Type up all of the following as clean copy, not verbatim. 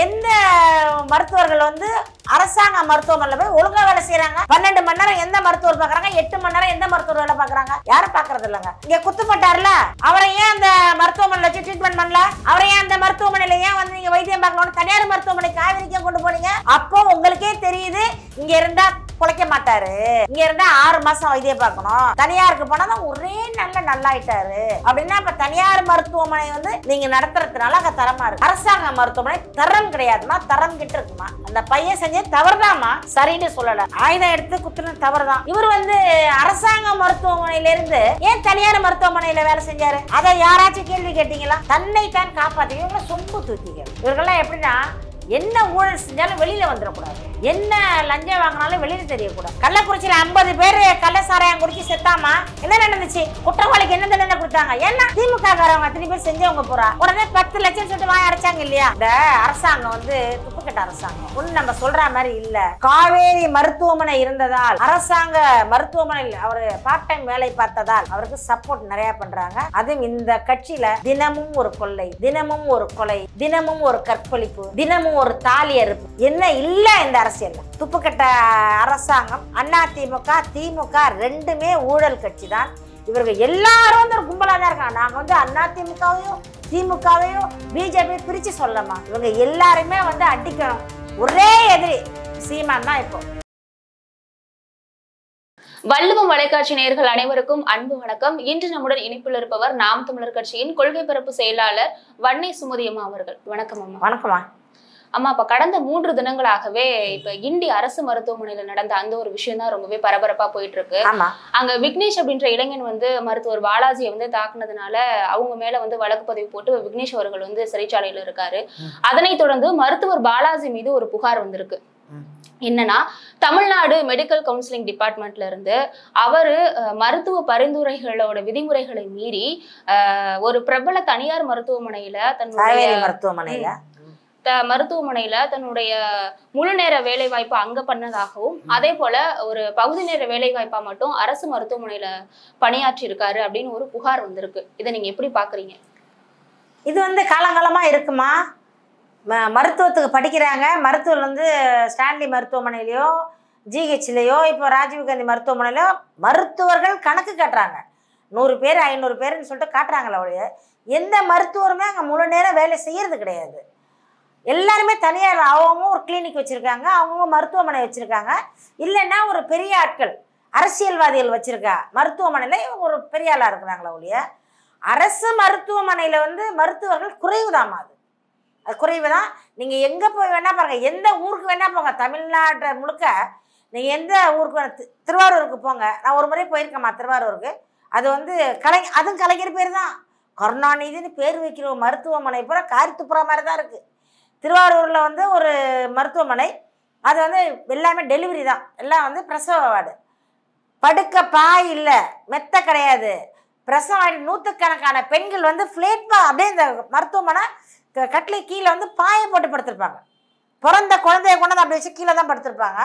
எந்த மருத்துவர்கள் வந்து அரசாங்க மருத்துவமனையில போய் ஒழுங்கா வேலை செய்யறாங்க? 12 மணி நேரம் எந்த மருத்துவர் பாக்குறாங்க? 8 மணி நேரம் எந்த மருத்துவர் வேலை பாக்குறாங்க? யாரும் பாக்குறது இல்லங்க. இங்க குத்துப்பட்டார்ல, அவரை ஏன் அந்த மருத்துவமனையில வச்சு ட்ரீட்மெண்ட் பண்ணல? அவரை ஏன் அந்த மருத்துவமனையில ஏன் வந்து நீங்க வைத்தியம் பார்க்கணும் தனியார் மருத்துவமனை காவிரிக்கே கொண்டு போனீங்க? அப்போ உங்களுக்கே தெரியுது இங்க இருந்தா பொழைக்க மாட்டாரு, இங்க இருந்தா 6 மாசம் வைத்தியம் பார்க்கணும், தனியாருக்கு போனா ஒரே நல்ல நல்லாயிட்டாரு அப்படின்னா அப்ப தனியார் மருத்துவமனை வந்து நீங்க நடத்துறதுனால அங்க தரமா இருக்கு. அரசாங்க மருத்துவமனை தரம் கிடையாதுமா, தரம் கிட்ட இருக்குமா. அந்த பையன் செஞ்ச தவறுதாமா, சரின்னு சொல்லல. ஆயுதம் எடுத்து குத்துன தவறுதான். இவர் வந்து அரசாங்க மருத்துவமனையில இருந்து ஏன் தனியார் மருத்துவமனையில வேலை செஞ்சாரு? அதை யாராச்சும் கேள்வி கேட்டீங்களா? தன்னை தான் காப்பாத்தி இவங்களை சொம்பு தூக்கிங்க. இவர்கள்லாம் எப்படின்னா என்ன ஊழல் செஞ்சாலும் வெளியில வந்துடக்கூடாது, என்ன லஞ்சம் வாங்கினாலும் வெளியில தெரியக்கூடாது. கள்ளக்குறிச்சியில 50 பேர் கள்ள சாராயம் குடிச்சு செத்தாமா, என்ன நடந்துச்சு? குற்றவாளிக்கு என்ன தண்டனை கொடுத்தாங்க? ஏன்னா திமுக காரவங்க அத்தனை பேர் செஞ்சவங்க போறா உடனே 10 லட்சம் சொல்லிட்டு வாய் அடைச்சாங்க இல்லையா? இந்த அரசாங்கம் வந்து துப்புக்கட்ட அரசாங்கம் ஒண்ணு நம்ம சொல்ற மாதிரி இல்ல. காவேரி மருத்துவமனை இருந்ததால் அரசாங்க மருத்துவமனையில் அவர் பார்ட் டைம் வேலை பார்த்ததால் அவருக்கு சப்போர்ட் நிறைய பண்றாங்க. அதுவும் இந்த கட்சியில தினமும் ஒரு கொள்ளை, தினமும் ஒரு கொலை, தினமும் ஒரு கற்பழிப்பு, தினமும் ஒரு தாலி அறுப்பு, என்ன இல்ல இந்த அரசியல். துப்புக்கட்ட அரசாங்கம் அதிமுக திமுக ரெண்டுமே ஊழல் கட்சி தான். இவர்கள் எல்லாரும் வந்து ஒரு கும்பலா தான் இருக்காங்க. நாங்க வந்து அதிமுகவையும் திமுகவையும் பிஜேபி பிரிச்சு சொல்லலாமா? இவங்க எல்லாருமே வந்து அடிக்கணும். ஒரே எதிரி சீமான் தான். இப்போ வள்ளுவம் வலைக்காட்சி நேயர்கள் அனைவருக்கும் அன்பு வணக்கம். இன்று நம்முடன் இணைப்பில் இருப்பவர் நாம் தமிழர் கட்சியின் கொள்கை பரப்பு செயலாளர் வன்னி சுமதி அம்மா அவர்கள். வணக்கம் அம்மா. வணக்கம்மா. அம்மா, இப்ப கடந்த 3 தினங்களாகவே இப்ப கிண்டி அரசு மருத்துவமனையில நடந்த அந்த ஒரு விஷயம் தான் ரொம்பவே பரபரப்பா போயிட்டு இருக்கு. அங்க விக்னேஷ் அப்படின்ற இளைஞன் வந்து மருத்துவர் பாலாஜியை வந்து தாக்குனதுனால அவங்க மேல வந்து வழக்கு பதிவு போட்டு விக்னேஷ் அவர்கள் வந்து சிறைச்சாலையில இருக்காரு. அதனைத் தொடர்ந்து மருத்துவர் பாலாஜி மீது ஒரு புகார் வந்திருக்கு. என்னன்னா, தமிழ்நாடு மெடிக்கல் கவுன்சிலிங் டிபார்ட்மெண்ட்ல இருந்து அவரு மருத்துவ பரிந்துரைகளோட விதிமுறைகளை மீறி ஒரு பிரபல தனியார் மருத்துவமனையில தன்னுடைய முழு நேர வேலை வாய்ப்பை அங்க பண்ணதாகவும், அதே போல ஒரு பகுதி நேர வேலை வாய்ப்பா மட்டும் அரசு மருத்துவமனையில பணியாற்றி இருக்காரு அப்படின்னு ஒரு புகார் வந்திருக்கு. இதை நீங்க எப்படி பாக்குறீங்க? இது வந்து காலங்காலமா இருக்குமா? மருத்துவத்துக்கு படிக்கிறாங்க, மருத்துவர் வந்து ஸ்டான்லி மருத்துவமனையிலையோ ஜிஹெச்லையோ இப்போ ராஜீவ்காந்தி மருத்துவமனையிலோ மருத்துவர்கள் கணக்கு காட்டுறாங்க. 100 பேர் 500 பேருன்னு சொல்லிட்டு காட்டுறாங்களே ஒழிய எந்த மருத்துவருமே அங்கே முழு நேரம் வேலை செய்யறது கிடையாது. எல்லாருமே தனியார், அவங்க ஒரு கிளினிக் வச்சுருக்காங்க, அவங்க மருத்துவமனை வச்சுருக்காங்க. இல்லைன்னா ஒரு பெரிய ஆட்கள் அரசியல்வாதிகள் வச்சுருக்கா மருத்துவமனையில் இவங்க ஒரு பெரிய ஆளாக இருக்கிறாங்களா ஒழிய அரசு மருத்துவமனையில் வந்து மருத்துவர்கள் குறைவுதாம்மா. அது குறைவு தான். நீங்கள் எங்கே போய் வேணால் பாருங்கள், எந்த ஊருக்கு வேணால் போங்க, தமிழ்நாட்டை முழுக்க நீங்கள் எந்த ஊருக்கு வேணால், திருவாரூருக்கு போங்க. நான் ஒரு முறை போயிருக்கேம்மா திருவாரூருக்கு. அது வந்து அதுவும் கலைஞர் பேர் தான், கருணாநிதினு பேர் வைக்கிற மருத்துவமனை பூரா காரித்துப்புறா மாதிரி தான் இருக்குது. திருவாரூரில் வந்து ஒரு மருத்துவமனை, அது வந்து எல்லாமே டெலிவரி தான், எல்லாம் வந்து பிரசவ வார்டு. படுக்க பாய் இல்லை, மெத்த கிடையாது, பிரசவ வார்டு. 100கணக்கான பெண்கள் வந்து ஃப்ளேட்பா அப்படியே இந்த மருத்துவமனை கட்டில கீழே வந்து பாயை போட்டு படுத்திருப்பாங்க. பிறந்த குழந்தைய கொண்டு வந்து அப்படி வச்சு கீழே தான் படுத்திருப்பாங்க.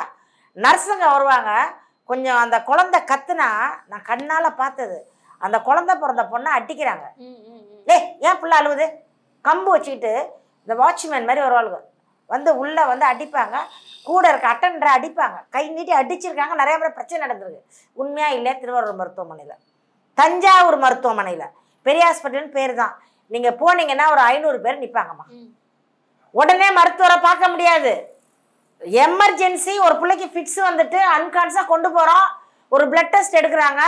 நர்ஸுங்க வருவாங்க. கொஞ்சம் அந்த குழந்தை கத்துனா நான் கண்ணால் பார்த்தது, அந்த குழந்தை பிறந்த பொண்ணை அடிக்கிறாங்க. ஏன் பிள்ளை அழுவுது? கம்பு வச்சுக்கிட்டு இந்த வாட்ச்மேன் மாதிரி வருவாளுங்க, வந்து உள்ளே வந்து அடிப்பாங்க. கூட இருக்க அட்டெண்டரை அடிப்பாங்க, கை நீட்டி அடிச்சிருக்காங்க. நிறைய பேர் பிரச்சனை நடந்திருக்கு. உண்மையாக இல்லை. திருவாரூர் மருத்துவமனையில், தஞ்சாவூர் மருத்துவமனையில், பெரிய ஹாஸ்பிட்டல்னு பேர் தான். நீங்கள் போனீங்கன்னா ஒரு 500 பேர் நிற்பாங்கம்மா. உடனே மருத்துவரை பார்க்க முடியாது. எமர்ஜென்சி, ஒரு பிள்ளைக்கு ஃபிட்ஸ் வந்துட்டு அன்கான்ஸாக கொண்டு போகிறோம், ஒரு பிளட் டெஸ்ட் எடுக்கிறாங்க.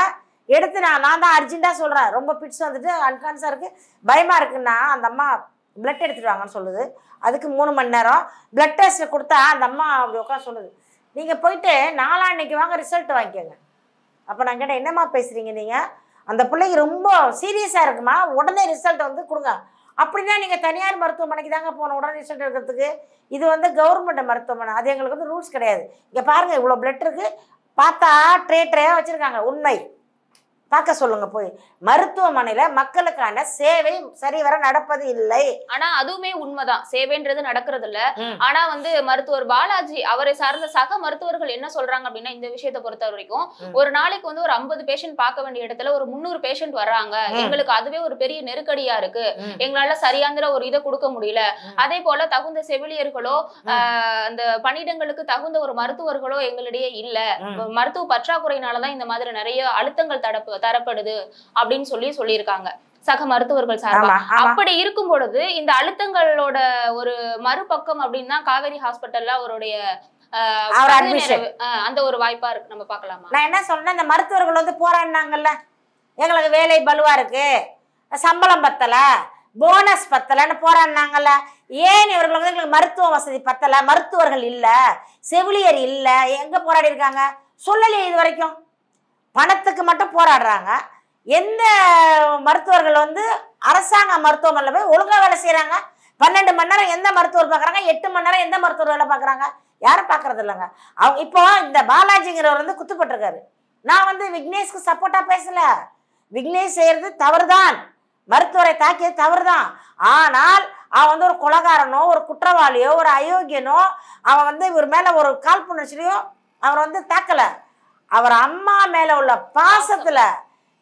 எடுத்து நான் தான் அர்ஜென்ட்டாக சொல்கிறேன், ரொம்ப ஃபிட்ஸ் வந்துட்டு அன்கான்ஸாக இருக்குது, பயமாக இருக்குன்னா அந்த அம்மா பிளட் எடுத்துட்டு வாங்கன்னு சொல்லுது. அதுக்கு 3 மணி நேரம் பிளட் டெஸ்ட் கொடுத்தா அந்த அம்மா அப்படி உட்காந்து சொல்லுது, நீங்கள் போயிட்டு நாளான்னைக்கு வாங்க ரிசல்ட் வாங்கிக்கோங்க. அப்போ நான் கேட்டேன், என்னம்மா பேசுகிறீங்க நீங்கள்? அந்த பிள்ளைக்கு ரொம்ப சீரியஸாக இருக்குமா, உடனே ரிசல்ட் வந்து கொடுங்க. அப்படின்னா நீங்கள் தனியார் மருத்துவமனைக்கு தாங்க போகணும் உடனே ரிசல்ட் எடுக்கிறதுக்கு. இது வந்து கவர்மெண்ட் மருத்துவமனை, அது எங்களுக்கு வந்து ரூல்ஸ் கிடையாது. இங்கே பாருங்கள், இவ்வளோ பிளட் இருக்குது, பார்த்தா ட்ரேயாக வச்சுருக்காங்க. உண்மை பார்க்க சொல்லுங்க போய். மருத்துவமனையில மக்களுக்கான சேவை சரிவர நடப்பது இல்லை. ஆனா அதுவுமே உண்மைதான், சேவைன்றது நடக்கிறது இல்ல. ஆனா வந்து மருத்துவர் பாலாஜி அவரை சார்ந்த சக மருத்துவர்கள் என்ன சொல்றாங்க அப்படின்னா, இந்த விஷயத்தை பொறுத்த வரைக்கும் ஒரு நாளைக்கு வந்து ஒரு 50 பேஷண்ட் பார்க்க வேண்டிய இடத்துல ஒரு 300 பேஷண்ட் வர்றாங்க, எங்களுக்கு அதுவே ஒரு பெரிய நெருக்கடியா இருக்கு, எங்களால சரியாந்திர ஒரு இதை கொடுக்க முடியல. அதே போல தகுந்த செவிலியர்களோ அந்த பணியிடங்களுக்கு தகுந்த ஒரு மருத்துவர்களோ எங்களிடையே இல்ல, மருத்துவ பற்றாக்குறையினாலதான் இந்த மாதிரி நிறைய அழுத்தங்கள் தரப்படுது அப்படின்னு சொல்லியிருக்காங்க சக மருத்துவர்கள் சார்பா. அப்படி இருக்கும் பொழுது இந்த அழுத்தங்களோட ஒரு மறுபக்கம் அப்படின்னா காவேரி ஹாஸ்பிட்டல்ல அவருடைய அந்த ஒரு வாய்ப்பா இருக்கு, நம்ம பார்க்கலாமா? நான் என்ன சொல்றேன், இந்த மருத்துவர்கள் வந்து போராடினாங்கல்ல, எங்களுக்கு வேலை பலுவா இருக்கு, சம்பளம் பத்தல, போனஸ் பத்தலன்னு போராடினாங்கல்ல. ஏன் இவர்கள் வந்து எங்களுக்கு மருத்துவ வசதி பத்தல, மருத்துவர்கள் இல்ல, செவிலியர் இல்ல, எங்க போராடி இருக்காங்க சொல்லலையே இது வரைக்கும். பணத்துக்கு மட்டும் போராடுறாங்க. எந்த மருத்துவர்கள் வந்து அரசாங்க மருத்துவமனையில் போய் ஒழுங்கா வேலை செய்யறாங்க? 12 மணி நேரம் எந்த மருத்துவர் பார்க்குறாங்க, 8 மணி நேரம் எந்த மருத்துவர் வேலை பார்க்குறாங்க? யாரும் பார்க்கறது இல்லைங்க. அவங்க இப்போ இந்த பாலாஜிங்கிறவர் வந்து குத்துப்பட்டிருக்காரு. நான் வந்து விக்னேஷ்க்கு சப்போர்ட்டா பேசல. விக்னேஷ் செய்யறது தவறுதான், மருத்துவரை தாக்கியது தவறுதான். ஆனால் அவன் வந்து ஒரு கொலைகாரனோ ஒரு குற்றவாளியோ ஒரு அயோக்கியனோ அவன் வந்து இவர் மேல ஒரு காழ்ப்புணர்ச்சியோ அவர் வந்து தாக்கல. அவர் அம்மா மேல உள்ள பாசத்துல,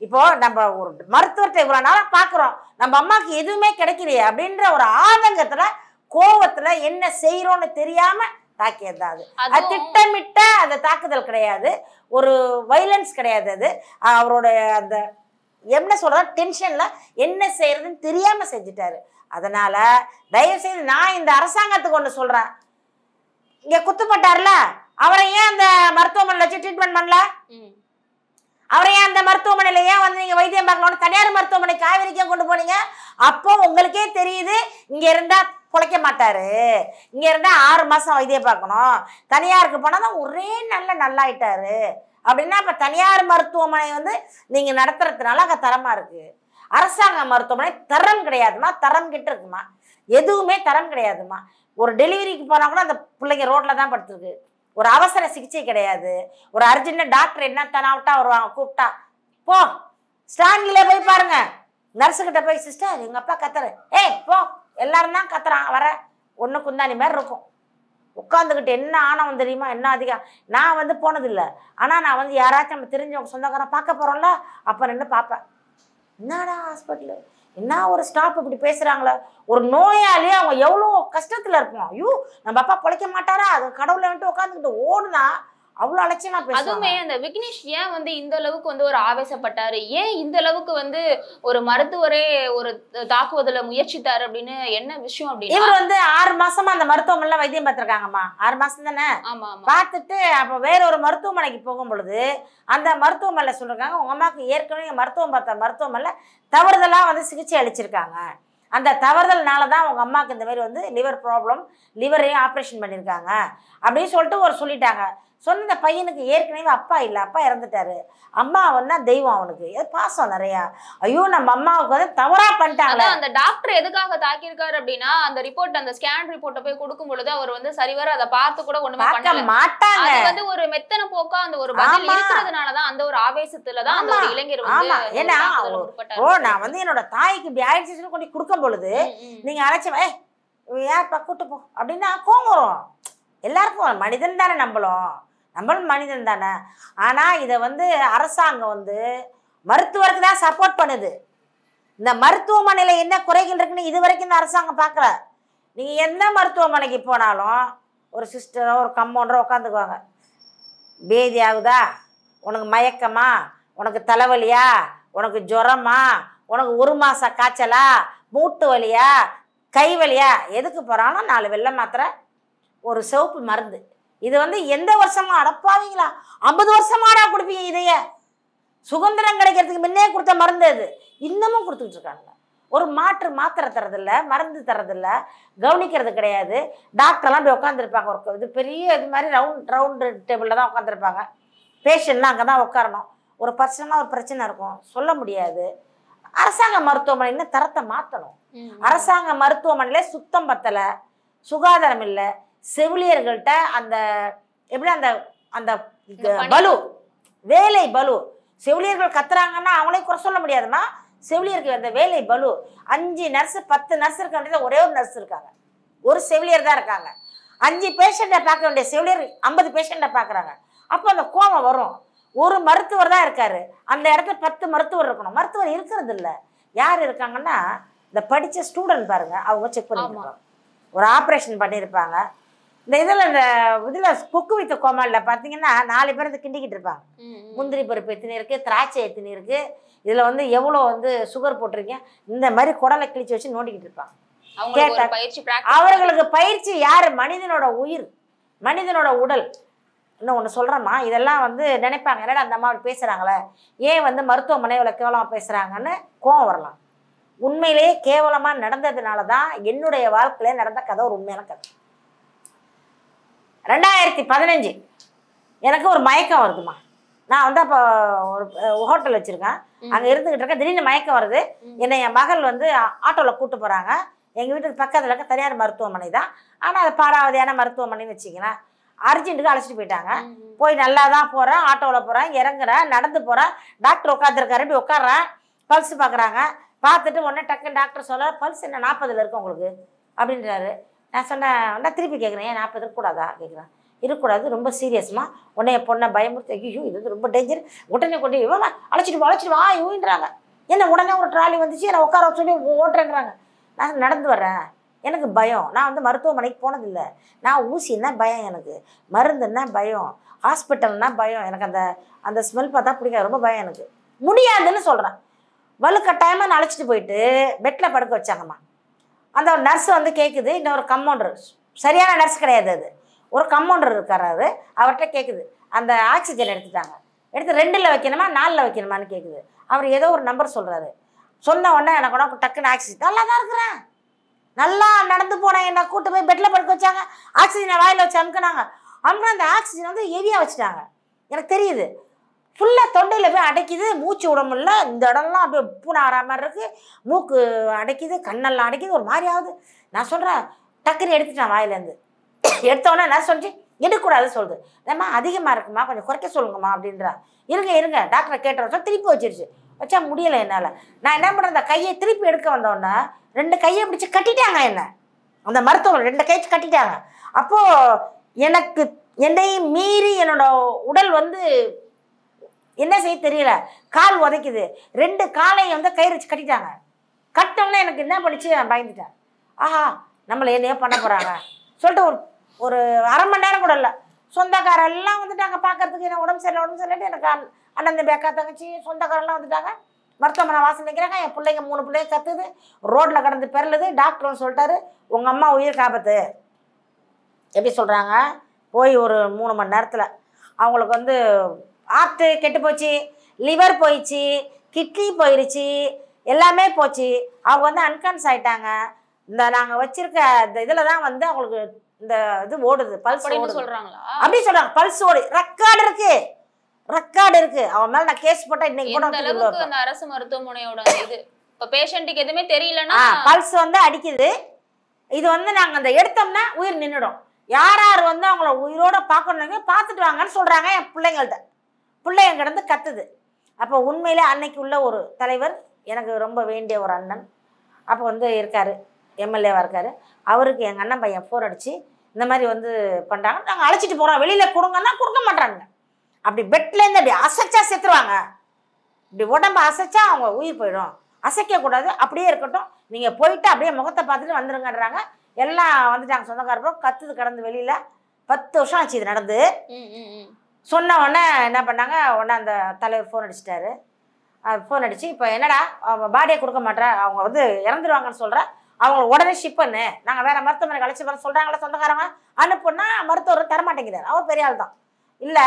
இப்போ நம்ம ஒரு மருத்துவத்தை இவ்வளவு நாளா பாக்குறோம், நம்ம அம்மாவுக்கு எதுவுமே கிடைக்கலையே அப்படின்ற ஒரு ஆதங்கத்துல கோவத்துல என்ன செய்யறோம்னு தெரியாம தாக்கியது. அது திட்டமிட்ட அந்த தாக்குதல் கிடையாது, ஒரு வைலன்ஸ் கிடையாது. அது அவரோட அந்த என்ன சொல்றது டென்ஷன்ல என்ன செய்யறதுன்னு தெரியாம செஞ்சுட்டாரு. அதனால தயவு செய்து நான் இந்த அரசாங்கத்துக்கு ஒண்ணு சொல்றேன், இங்க குத்துப்பட்டார்ல அவரை ஏன் அந்த மருத்துவமனையில வச்சு ட்ரீட்மெண்ட் பண்ணல? அவரை ஏன் அந்த மருத்துவமனையில ஏன் வந்து நீங்க வைத்தியம் பார்க்கணும்? தனியார் மருத்துவமனை காவேரிக்கே கொண்டு போனீங்க. அப்போ உங்களுக்கே தெரியுது இங்க இருந்தா பொழைக்க மாட்டாரு, இங்க இருந்தா 6 மாசம் வைத்தியம் பார்க்கணும், தனியாருக்கு போனாதான் ஒரே நல்லாயிட்டாரு அப்படின்னா அப்ப தனியார் மருத்துவமனை வந்து நீங்க நடத்துறதுனால அங்க தரமா இருக்கு. அரசாங்க மருத்துவமனை தரம் கிடையாதுமா, தரம் கிட்ட இருக்குமா, எதுவுமே தரம் கிடையாதுமா. ஒரு டெலிவரிக்கு போனா கூட அந்த பிள்ளைங்க ரோட்ல தான் படுத்துருக்கு, ஒரு அவசர சிகிச்சை கிடையாது, ஒரு அர்ஜென்ட் டாக்டர் என்ன தனாவிட்டா வருவாங்க, கூப்பிட்டா போ ஸ்டாண்ட்ல போய் பாருங்க, நர்ஸுக்கிட்ட போய் சிஸ்டர் எங்க அப்பா கத்துறேன், ஏய் போ, எல்லாரும் தான் கத்துறான் வர, ஒண்ணு குந்தாணி மாதிரி இருக்கும், உட்காந்துக்கிட்டு என்ன ஆனவன் தெரியுமா, என்ன அதிகம். நான் வந்து போனதில்லை, ஆனால் நான் வந்து யாராச்சும் நம்ம தெரிஞ்சவங்க சொந்தக்காரன் பார்க்க போகிறோம்ல, அப்போ நின்று பார்ப்பேன், என்னடா ஹாஸ்பிட்டலு என்ன ஒரு ஸ்டாப் இப்படி பேசுகிறாங்களே, ஒரு நோயாளியே அவங்க எவ்வளோ கஷ்டத்தில் இருப்போம், ஐயோ நம்ம அப்பா பொழைக்க மாட்டாரா, அது கடவுளை வந்துட்டு உட்காந்துக்கிட்டு ஓடுனா அவ்வளவு அலட்சியமா பேசுவாங்க. அதுவுமே அந்த விக்னேஷ் ஏன் வந்து இந்த அளவுக்கு வந்து ஒரு ஆவேசப்பட்டாரு, ஏன் இந்த அளவுக்கு வந்து ஒரு மருத்துவரே ஒரு தாக்குவதில் முயற்சித்தாரு அப்படின்னு என்ன விஷயம் அப்படின்னா, இவர் வந்து 6 மாசமா அந்த மருத்துவமனையில வைத்தியம் பார்த்திருக்காங்கம்மா, 6 மாசம் தானே பார்த்துட்டு அப்ப வேற ஒரு மருத்துவமனைக்கு போகும் பொழுது அந்த மருத்துவமனையில சொல்றாங்க உங்க அம்மாவுக்கு ஏற்கனவே மருத்துவம் பார்த்த மருத்துவமனையில தவறுதலா வந்து சிகிச்சை அளிச்சிருக்காங்க, அந்த தவறுதல்னாலதான் உங்க அம்மாவுக்கு இந்த மாதிரி வந்து லிவர் ப்ராப்ளம், லிவரையும் ஆப்ரேஷன் பண்ணியிருக்காங்க அப்படின்னு சொல்லிட்டு சொல்லிட்டாங்க. சொன்ன பையனுக்கு ஏற்கனவே அப்பா இல்லை, அப்பா இறந்துட்டாரு, அம்மா வந்து தெய்வம், அவனுக்கு பாசம் நிறையா, ஐயோ நம்ம அம்மாவுக்கு வந்து தவறா பண்ணிட்டாங்க. அந்த டாக்டர் எதுக்காக தாக்கியிருக்காரு அப்படின்னா அந்த ரிப்போர்ட், அந்த ஸ்கேன் ரிப்போர்ட்டை போய் கொடுக்கும் பொழுது அவர் வந்து சரிவர அதை பார்த்து கூட ஒண்ணுமே பண்ண மாட்டாங்க. அது வந்து ஒரு மெத்தன போக்கா அந்த ஒரு பதில் இருக்கிறதுனாலதான் அந்த ஒரு ஆவேசத்துலதான் அந்த ஒரு இளைஞர் வந்து ஏன்னா நான் வந்து என்னோட தாய்க்கு இப்படி ஆயிடுச்சுன்னு கொண்டு கொடுக்கும் பொழுது நீங்க அழைச்ச ஏன்ப்பா கூட்டு போ அப்படின்னா கோவம் வரும். எல்லாருக்கும் மனிதன் தானே, நம்மளும் மனிதன் தானே. ஆனால் இதை வந்து அரசாங்கம் வந்து மருத்துவருக்கு தான் சப்போர்ட் பண்ணுது. இந்த மருத்துவமனையில் என்ன குறைகள் இருக்குன்னு இது வரைக்கும் இந்த அரசாங்கம் பார்க்கல. நீங்கள் எந்த மருத்துவமனைக்கு போனாலும் ஒரு சிஸ்டரோ ஒரு கம்பவுண்டரோ உட்காந்துக்குவாங்க, பேதி ஆகுதா, உனக்கு மயக்கமா, உனக்கு தலைவலியா, உனக்கு ஜுரமா, உனக்கு 1 மாத காய்ச்சலா, மூட்டு வலியா, கை வலியா, எதுக்கு போகிறாலும் 4 வெள்ளை மாத்திரை, ஒரு சிவப்பு மருந்து. இது வந்து எந்த வருஷமா அடப்பாவீங்களா, 50 வருஷமாடா கொடுப்பீங்க இதைய, சுதந்திரம் கிடைக்கிறதுக்கு முன்னே கொடுத்த மருந்து அது இன்னமும் கொடுத்துக்கிட்டு இருக்காங்க. ஒரு மாத்திரை தரதில்ல, மருந்து தரதில்ல, கவனிக்கிறது கிடையாது. டாக்டர்லாம் போய் உட்காந்துருப்பாங்க, ஒரு இது பெரிய இது மாதிரி ரவுண்டு டேபிளில் தான் உட்காந்துருப்பாங்க, பேஷண்ட்லாம் அங்கே தான் உட்காரணும். ஒரு பர்சனலாக ஒரு பிரச்சனை இருக்கும், சொல்ல முடியாது. அரசாங்க மருத்துவமனை இன்னும் தரத்தை மாற்றணும். அரசாங்க மருத்துவமனையில சுத்தம் பத்தலை, சுகாதாரம் இல்லை, செவிலியர்கள்ட்ட அந்த எப்படி அந்த அந்த பலு, வேலை பலு, செவிலியர்கள் கத்துறாங்கன்னா அவங்களே குறை சொல்ல முடியாதுமா. செவிலியருக்கு அந்த வேலை பலு. 5 நர்ஸு 10 நர்ஸ் இருக்க வேண்டியது ஒரே ஒரு நர்ஸ் இருக்காங்க, ஒரு செவிலியர் தான் இருக்காங்க. 5 பேஷண்ட்டை பார்க்க வேண்டிய செவிலியர் 50 பேஷண்ட்டை பார்க்குறாங்க. அப்போ அந்த கோபம் வரும். ஒரு மருத்துவர் தான் இருக்காரு, அந்த இடத்துல 10 மருத்துவர் இருக்கணும். மருத்துவர் இருக்கிறது இல்லை. யார் இருக்காங்கன்னா இந்த படித்த ஸ்டூடெண்ட் பாருங்க, அவங்க செக் பண்ணிருப்பாங்க. ஒரு ஆப்ரேஷன் பண்ணியிருப்பாங்க. இந்த இதில் குக்கு வித்த கோமாளில் பார்த்தீங்கன்னா 4 பேர் வந்து கிண்டிக்கிட்டு இருப்பாங்க. முந்திரி பருப்பு எத்தனை இருக்குது, திராட்சை எத்தனை இருக்குது, இதில் வந்து எவ்வளோ வந்து சுகர் போட்டிருக்கீங்க, இந்த மாதிரி குடலை கிழிச்சு வச்சு நோண்டிக்கிட்டு இருப்பாங்க. அவர்களுக்கு பயிற்சி யார்? மனிதனோட உயிர், மனிதனோட உடல். இன்னும் ஒன்று சொல்கிறேம்மா, இதெல்லாம் வந்து நினைப்பாங்க, என்னடா அந்த அம்மா பேசுகிறாங்களே, ஏன் வந்து மருத்துவமனையில் கேவலமாக பேசுகிறாங்கன்னு கோவம் வரலாம். உண்மையிலேயே கேவலமாக நடந்ததுனால தான் என்னுடைய வாழ்க்கையில நடந்த கதை ஒரு உண்மையான கதை. 2015 எனக்கு ஒரு மயக்கம் வருதுமா. நான் வந்து அப்போ ஒரு ஹோட்டல் வச்சுருக்கேன், அங்கே இருந்துக்கிட்டு இருக்கேன். திடீர்னு மயக்கம் வருது. என்னை என் மகள் வந்து ஆட்டோவில் கூப்பிட்டு போகிறாங்க. எங்கள் வீட்டுக்கு பக்கத்தில் இருக்க தனியார் மருத்துவமனை தான், ஆனால் அது பாராவதியான மருத்துவமனைன்னு வச்சிங்கன்னா. அர்ஜென்ட்டுக்கு அழைச்சிட்டு போயிட்டாங்க. போய் நல்லா தான் போகிறேன், ஆட்டோவில் போகிறேன், இறங்குறேன், நடந்து போகிறேன். டாக்டர் உட்காந்துருக்காரு, இப்படி உட்காடுறேன். பல்ஸ் பார்க்குறாங்க. பார்த்துட்டு உடனே டக்குன்னு டாக்டர் சொல்ல, பல்ஸ் என்ன 40 இருக்கு உங்களுக்கு அப்படின்றாரு. நான் சொன்னேன், நான் திருப்பி கேட்குறேன், ஏன் 40 இருக்கக்கூடாதா கேட்குறேன். இருக்கக்கூடாது, ரொம்ப சீரியஸ்மா. உடனே என் பொண்ணை பயமுறுத்தி, ஐயோ இது வந்து ரொம்ப டேஞ்சர், உடனே கொண்டு அழைச்சிட்டு வா இவன்றாங்க. என்ன உடனே ஒரு ட்ராலி வந்துச்சு, என்னை உட்கார சொல்லி ஓட்டுறேங்கிறாங்க. நான் நடந்து வர்றேன், எனக்கு பயம். நான் வந்து மருத்துவமனைக்கு போனதில்லை. நான் ஊசின்னா பயம், எனக்கு மருந்துன்னா பயம், ஹாஸ்பிட்டல்னா பயம். எனக்கு அந்த ஸ்மெல் பார்த்தா பிடிக்காது, ரொம்ப பயம் எனக்கு. முடியாதுன்னு சொல்கிறேன். வலுக்கட்டாயமாக நான் அழைச்சிட்டு போயிட்டு பெட்டில் படுக்க வச்சாங்கம்மா. அந்த ஒரு நர்ஸ் வந்து கேட்குது, இன்னொரு கம்பவுண்டர், சரியான நர்ஸ் கிடையாது அது, ஒரு கம்பவுண்டர் இருக்காரு, அவர்கிட்ட கேட்குது, அந்த ஆக்சிஜன் எடுத்துட்டாங்க, எடுத்து 2ல் வைக்கணுமா 4ல் வைக்கணுமான்னு கேட்குது. அவர் ஏதோ ஒரு நம்பர் சொல்கிறாரு. சொன்ன உடனே எனக்கு உடனே டக்குன்னு ஆக்சிஜன், நல்லா தான் இருக்கிறேன், நல்லா நடந்து போனேன், என்னை கூட்டு போய் பெட்டில் படுக்க வச்சாங்க, ஆக்சிஜனை வாயில் வச்சு அமுக்குனாங்க. அப்புறம் அந்த ஆக்சிஜன் வந்து ஹெவியாக வச்சுட்டாங்க. எனக்கு தெரியுது, ஃபுல்லாக தொண்டையில் போய் அடைக்குது, மூச்சு விட முடியல, இந்த இடம்லாம் அப்படியே பூனை ஆற மாதிரி இருக்குது, மூக்கு அடைக்குது, கண்ணெல்லாம் அடைக்குது, ஒரு மாதிரி ஆகுது. நான் சொல்கிறேன், டக்குன்னு எடுத்துட்டேன் வாயிலேருந்து. எடுத்தோடனே நான் சொல்லிச்சு, எடுக்கக்கூடாது சொல்லுது. ஏம்மா அதிகமாக இருக்குமா, கொஞ்சம் குறைக்க சொல்லுங்கம்மா அப்படின்றா. இருங்க டாக்டரை கேட்டோம், திருப்பி வச்சிருச்சு. வச்சா முடியலை என்னால். நான் என்ன பண்ணுறேன், அந்த கையை திருப்பி எடுக்க வந்தோடனே 2 கையை பிடிச்சி கட்டிட்டாங்க. என்ன அந்த மருத்துவர்கள் 2 கையை கட்டிட்டாங்க. அப்போது எனக்கு என்னையும் மீறி என்னோட உடல் வந்து என்ன செய்ய தெரியல, கால் உதைக்குது. 2 காலையும் வந்து கயிறு வச்சு கட்டிட்டாங்க. கட்டோம்னா எனக்கு என்ன பண்ணிச்சு, நான் பயந்துட்டேன். ஆஹா நம்மளை என்னையோ பண்ண போகிறாங்க சொல்லிட்டு ஒரு அரை மணி நேரம் கூட இல்லை, சொந்தக்காரெல்லாம் வந்துட்டாங்க பார்க்கறதுக்கு. என்ன உடம்பு சரியில்லைன்னு எனக்கு அண்ணன் தம்பி அக்கா தங்கச்சி சொந்தக்காரெல்லாம் வந்துட்டாங்க. மருத்துவமனை வாசல் நிற்கிறாங்க. என் பிள்ளைங்க 3 பிள்ளைங்க கத்துது, ரோட்டில் கடந்து பெறலுது. டாக்டர்னு சொல்லிட்டாரு, உங்கள் அம்மா உயிருக்கு ஆபத்து. எப்படி சொல்கிறாங்க, போய் ஒரு 3 மணி நேரத்தில் அவங்களுக்கு வந்து ஹார்ட்டு கெட்டு போச்சு, லிவர் போயிடுச்சு, கிட்னி போயிடுச்சு, எல்லாமே போச்சு. அவங்க வந்து அன்கான்ஸ் ஆகிட்டாங்க. இந்த நாங்கள் வச்சிருக்க இந்த இதில் தான் வந்து அவங்களுக்கு இந்த இது ஓடுது, பல்ஸ் சொல்கிறாங்களா அப்படி சொல்கிறாங்க. பல்ஸ் ஓடி ரெக்கார்டு இருக்குது. அவன் மேலே நான் கேஸ் போட்டால் இன்னைக்கு கூட அந்த அரசு மருத்துவமனையோட இது இப்போ பேஷண்ட்டுக்கு எதுவுமே தெரியலன்னா பல்ஸ் வந்து அடிக்குது. இது வந்து நாங்கள் அந்த எடுத்தோம்னா உயிர் நின்றுடும். யார் வந்து அவங்கள உயிரோட பார்க்கணுங்க பார்த்துட்டு வாங்கன்னு சொல்கிறாங்க. என் பிள்ளைங்க கிடந்து கத்துது. அப்போ உண்மையிலே அன்னைக்கு உள்ள ஒரு தலைவர், எனக்கு ரொம்ப வேண்டிய ஒரு அண்ணன், அப்போ வந்து இருக்கார், எம்எல்ஏவாக இருக்கார். அவருக்கு எங்கள் அண்ணன் பையன் ஃபோன் அடித்து இந்த மாதிரி வந்து பண்ணுறாங்க, நாங்கள் அழைச்சிட்டு போகிறோம், வெளியில் கொடுங்கன்னா கொடுக்க மாட்டாங்க. அப்படி பெட்லேருந்து அப்படி அசைச்சா செத்துருவாங்க. இப்படி உடம்பு அசைச்சா அவங்க உயிர் போயிடும், அசைக்கக்கூடாது, அப்படியே இருக்கட்டும், நீங்கள் போயிட்டு அப்படியே முகத்தை பார்த்துட்டு வந்துடுங்கன்றாங்க. எல்லாம் வந்துட்டாங்க சொந்தக்காரப்போ. கத்துது கடந்து வெளியில். 10 வருஷம் ஆச்சு இது நடந்து. சொன்ன உடனே என்ன பண்ணாங்க, உடனே அந்த தலைவர் ஃபோன் அடிச்சிட்டாரு. ஃபோன் அடித்து, இப்போ என்னடா அவங்க பாடியை கொடுக்க மாட்டேற, அவங்க வந்து இறந்துருவாங்கன்னு சொல்கிற, அவங்கள உடனே ஷிப் பண்ணு, நாங்கள் வேறு மருத்துவமனைக்கு அழைச்சி வர சொல்கிறாங்களா சொந்தக்காரங்க, அனுப்புனா மருத்துவர் தரமாட்டேங்கிறார். அவர் பெரிய ஆள் தான். இல்லை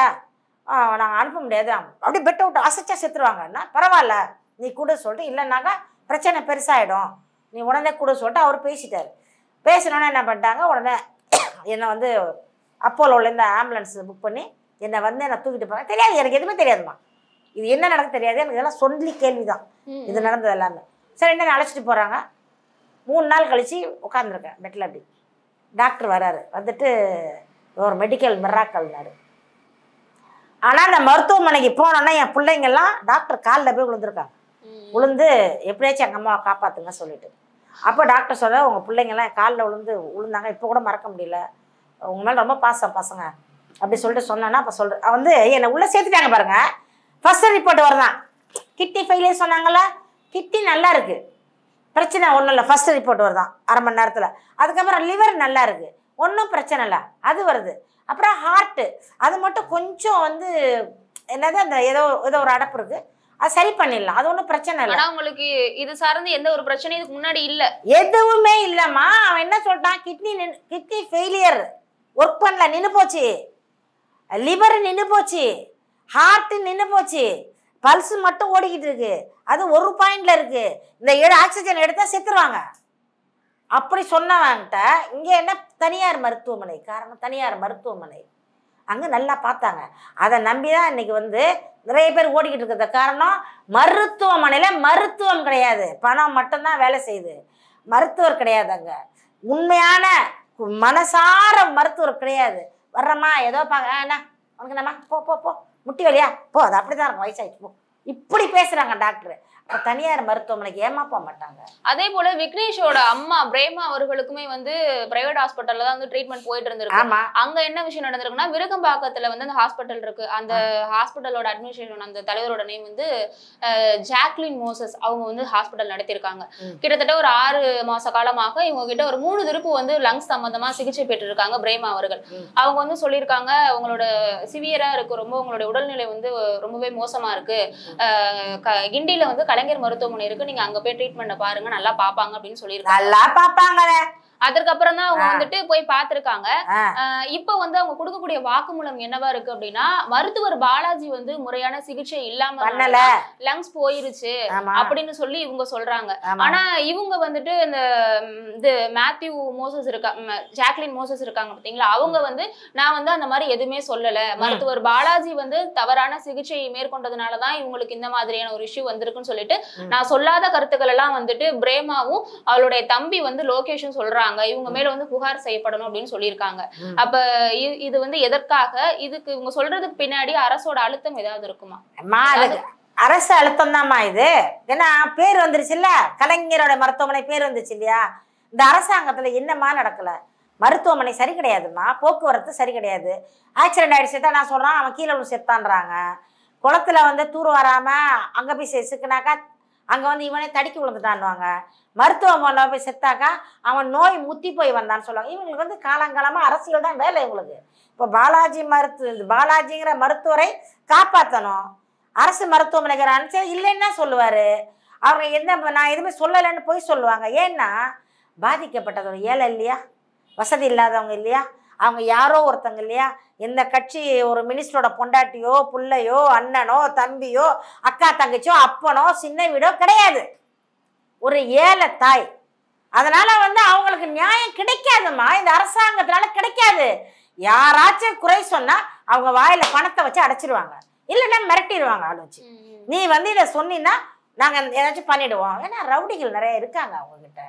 நாங்கள் அனுப்ப முடியாது, அப்படியே பெட்டை விட்டு அசைச்சா செத்துருவாங்கன்னா பரவாயில்ல நீ கூட சொல்லிட்டு, இல்லைன்னாக்கா பிரச்சனை பெருசாகிடும், நீ உடனே கூட சொல்லிட்டு அவர் பேசிட்டார். பேசினோன்னே என்ன பண்ணிட்டாங்க, உடனே என்னை வந்து அப்போலோலேருந்து ஆம்புலன்ஸ் புக் பண்ணி என்னை வந்து என்னை தூக்கிட்டு போகிறேன். தெரியாது, எனக்கு எதுவுமே தெரியாதுமா, இது என்ன நடக்க தெரியாது, எனக்கு இதெல்லாம் சொல்லி கேள்வி தான் இது நடந்தது எல்லாமே. சரி, என்ன அழைச்சிட்டு போகிறாங்க. 3 நாள் கழித்து உட்காந்துருக்கேன் பெட்டில். அப்படி டாக்டர் வராரு, வந்துட்டு ஒரு மெடிக்கல் மிராக்கல்னாரு. ஆனால் அந்த மருத்துவமனைக்கு போனோன்னா என் பிள்ளைங்கள்லாம் டாக்டர் காலில் போய் விழுந்துருக்காங்க. விழுந்து எப்படியாச்சும் எங்கள் அம்மாவை காப்பாற்றுங்க சொல்லிட்டு. அப்போ டாக்டர் சொல்ல உங்கள் பிள்ளைங்கள்லாம் என் காலில் விழுந்தாங்க, இப்போ கூட மறக்க முடியல, உங்கள் மேலே ரொம்ப பாசம் பசங்க அப்படி சொல்லிட்டு சொன்னேன்னா அப்போ சொல்கிறேன் வந்து என்னை உள்ளே சேர்த்துட்டாங்க பாருங்க. ஃபர்ஸ்ட் ரிப்போர்ட் வருதான் கிட்னி ஃபெயிலியர் சொன்னாங்களா, கிட்னி நல்லா இருக்குது, பிரச்சனை ஒன்றும் இல்லை, ஃபர்ஸ்ட் ரிப்போர்ட் வருதான் அரை மணி நேரத்தில். அதுக்கப்புறம் லிவர் நல்லா இருக்குது, ஒன்றும் பிரச்சனை இல்லை, அது வருது. அப்புறம் ஹார்ட்டு அது மட்டும் கொஞ்சம் வந்து என்னது அந்த ஏதோ ஒரு அடப்பு இருக்குது, அது சரி பண்ணிடலாம், அது ஒன்றும் பிரச்சனை இல்லை. ஆனால் உங்களுக்கு இது சார்ந்து எந்த ஒரு பிரச்சனையும் இதுக்கு முன்னாடி இல்லை? எதுவுமே இல்லைம்மா. அவன் என்ன சொல்லிட்டான், கிட்னி ஃபெயிலியர், ஒர்க் பண்ணல, நின்று போச்சு, லிவர் நின்று போச்சு, ஹார்ட்டு நின்று போச்சு, பல்ஸ் மட்டும் ஓடிக்கிட்டு இருக்கு, அது ஒரு பாயிண்ட்ல இருக்கு, இந்த ஆக்சிஜன் எடுத்தா செத்துருவாங்க அப்படி சொன்னவன்கிட்ட இங்கே என்ன தனியார் மருத்துவமனை, காரணம் தனியார் மருத்துவமனை, அங்கே நல்லா பார்த்தாங்க. அதை நம்பி தான் இன்னைக்கு வந்து நிறைய பேர் ஓடிக்கிட்டு இருக்கிறது. காரணம் மருத்துவமனையில் மருத்துவம் கிடையாது, பணம் மட்டும்தான் வேலை செய்யுது, மருத்துவர் கிடையாது. அங்கே உண்மையான மனசார மருத்துவர் கிடையாது. வர்றம்மா ஏதோ என்ன உனக்கு என்னம்மா போ போ போ முட்டி வலியா போ, அது அப்படி தான் இருக்கும், வயசாகிடுச்சு போ, இப்படி பேசுகிறாங்க டாக்டர். அப்போ தனியார் மருத்துவமனைக்கு ஏமா போக மாட்டாங்க. அதே போல விக்னேஷோட அம்மா பிரேமா அவர்களுக்குமே வந்து பிரைவேட் ஹாஸ்பிட்டல்ல தான் வந்து ட்ரீட்மெண்ட் போயிட்டு இருந்திருக்கு. அங்க என்ன விஷயம் நடந்திருக்குன்னா, விருகம்பாக்கத்துல வந்து அந்த ஹாஸ்பிட்டல் இருக்கு, அந்த ஹாஸ்பிட்டலோட அட்மினிஸ்ட்ரேஷன் அந்த தலைவரோட நேம் வந்து ஜாக்லின் மோசஸ். அவங்க வந்து ஹாஸ்பிட்டல் நடத்திருக்காங்க. கிட்டத்தட்ட ஒரு 6 மாச காலமாக இவங்க கிட்ட ஒரு 3 திருப்பு வந்து லங்ஸ் சம்பந்தமா சிகிச்சை பெற்று இருக்காங்க பிரேமா அவர்கள். அவங்க வந்து சொல்லியிருக்காங்க, உங்களோட சிவியரா இருக்கு, ரொம்ப உங்களுடைய உடல்நிலை வந்து ரொம்பவே மோசமா இருக்கு, கிண்டியில வந்து கலைஞர் மருத்துவமனை இருக்கு, நீங்க அங்க போய் ட்ரீட்மெண்ட் பாருங்க, நல்லா பாப்பாங்க அப்படின்னு சொல்லியிருக்காங்க. நல்லா பாப்பாங்க. அதற்கப்புறம் தான் அவங்க வந்துட்டு போய் பார்த்திருக்காங்க. இப்ப வந்து அவங்க கொடுக்கக்கூடிய வாக்குமூலம் என்னவா இருக்கு அப்படின்னா, மருத்துவர் பாலாஜி வந்து முறையான சிகிச்சை இல்லாம லங்ஸ் போயிருச்சு அப்படின்னு சொல்லி இவங்க சொல்றாங்க. ஆனா இவங்க வந்துட்டு இந்த இது மேத்யூ மோசஸ் ஜாக்லின் மோசஸ் இருக்காங்க பாத்தீங்களா, அவங்க வந்து நான் வந்து அந்த மாதிரி எதுவுமே சொல்லல, மருத்துவர் பாலாஜி வந்து தவறான சிகிச்சையை மேற்கொண்டதுனாலதான் இவங்களுக்கு இந்த மாதிரியான ஒரு இஷ்யூ வந்திருக்குன்னு சொல்லிட்டு நான் சொல்லாத கருத்துக்கள் எல்லாம் வந்துட்டு பிரேமாவும் அவளுடைய தம்பி வந்து லோகேஷும் சொல்றாங்க. இவங்க மேல வந்து புகார் செய்யப்படணும் அப்படின்னு சொல்லியிருக்காங்க. அப்ப இது வந்து எதற்காக, இதுக்கு இவங்க சொல்றதுக்கு பின்னாடி அரசோட அழுத்தம் ஏதாவது இருக்குமா? அரசு அழுத்தம் தான்மா இது. ஏன்னா பேர் வந்துருச்சு இல்ல, கலைஞரோட மருத்துவமனை பேர் வந்துச்சு இல்லையா. இந்த அரசாங்கத்துல என்னமா நடக்கல, மருத்துவமனை சரி கிடையாதுமா, போக்குவரத்து சரி கிடையாது, ஆக்சிடென்ட் ஆயிடுச்சு தான் நான் சொல்றான், அவன் கீழே ஒன்று செத்தான்றாங்க, குளத்துல வந்து தூர் வராம அங்க போய் சிக்குனாக்கா அங்கே வந்து இவனே தடுக்கி விழுந்துட்டான்னுவாங்க, மருத்துவமனை போய் செத்தாக்கா அவன் நோய் முத்தி போய் வந்தான்னு சொல்லுவாங்க. இவங்களுக்கு வந்து காலங்காலமாக அரசியல் தான் வேலை இவங்களுக்கு. இப்போ பாலாஜிங்கிற மருத்துவரை காப்பாற்றணும், அரசு மருத்துவமனைக்கிற அனுப்பிச்சு இல்லைன்னா சொல்லுவார். அவங்க நான் எதுவுமே சொல்லலைன்னு போய் சொல்லுவாங்க. ஏன்னா பாதிக்கப்பட்டதோட ஏழை இல்லையா, வசதி இல்லாதவங்க இல்லையா, அவங்க யாரோ ஒருத்தங்க இல்லையா, எந்த கட்சி ஒரு மினிஸ்டரோட பொண்டாட்டியோ பிள்ளையோ அண்ணனோ தம்பியோ அக்கா தங்கச்சியோ அப்பனோ சின்ன வீடோ கிடையாது, ஒரு ஏழை தாய். அதனால வந்து அவங்களுக்கு நியாயம் கிடைக்காதுமா, இந்த அரசாங்கத்தினால கிடைக்காது. யாராச்சும் குறை சொன்னா அவங்க வாயில பணத்தை வச்சு அடைச்சிருவாங்க, இல்லைன்னா மிரட்டிடுவாங்க ஆள் வச்சு. நீ வந்து இதை சொன்னீங்கன்னா நாங்க ஏதாச்சும் பண்ணிடுவோம். ஏன்னா ரவுடிகள் நிறைய இருக்காங்க, அவங்ககிட்ட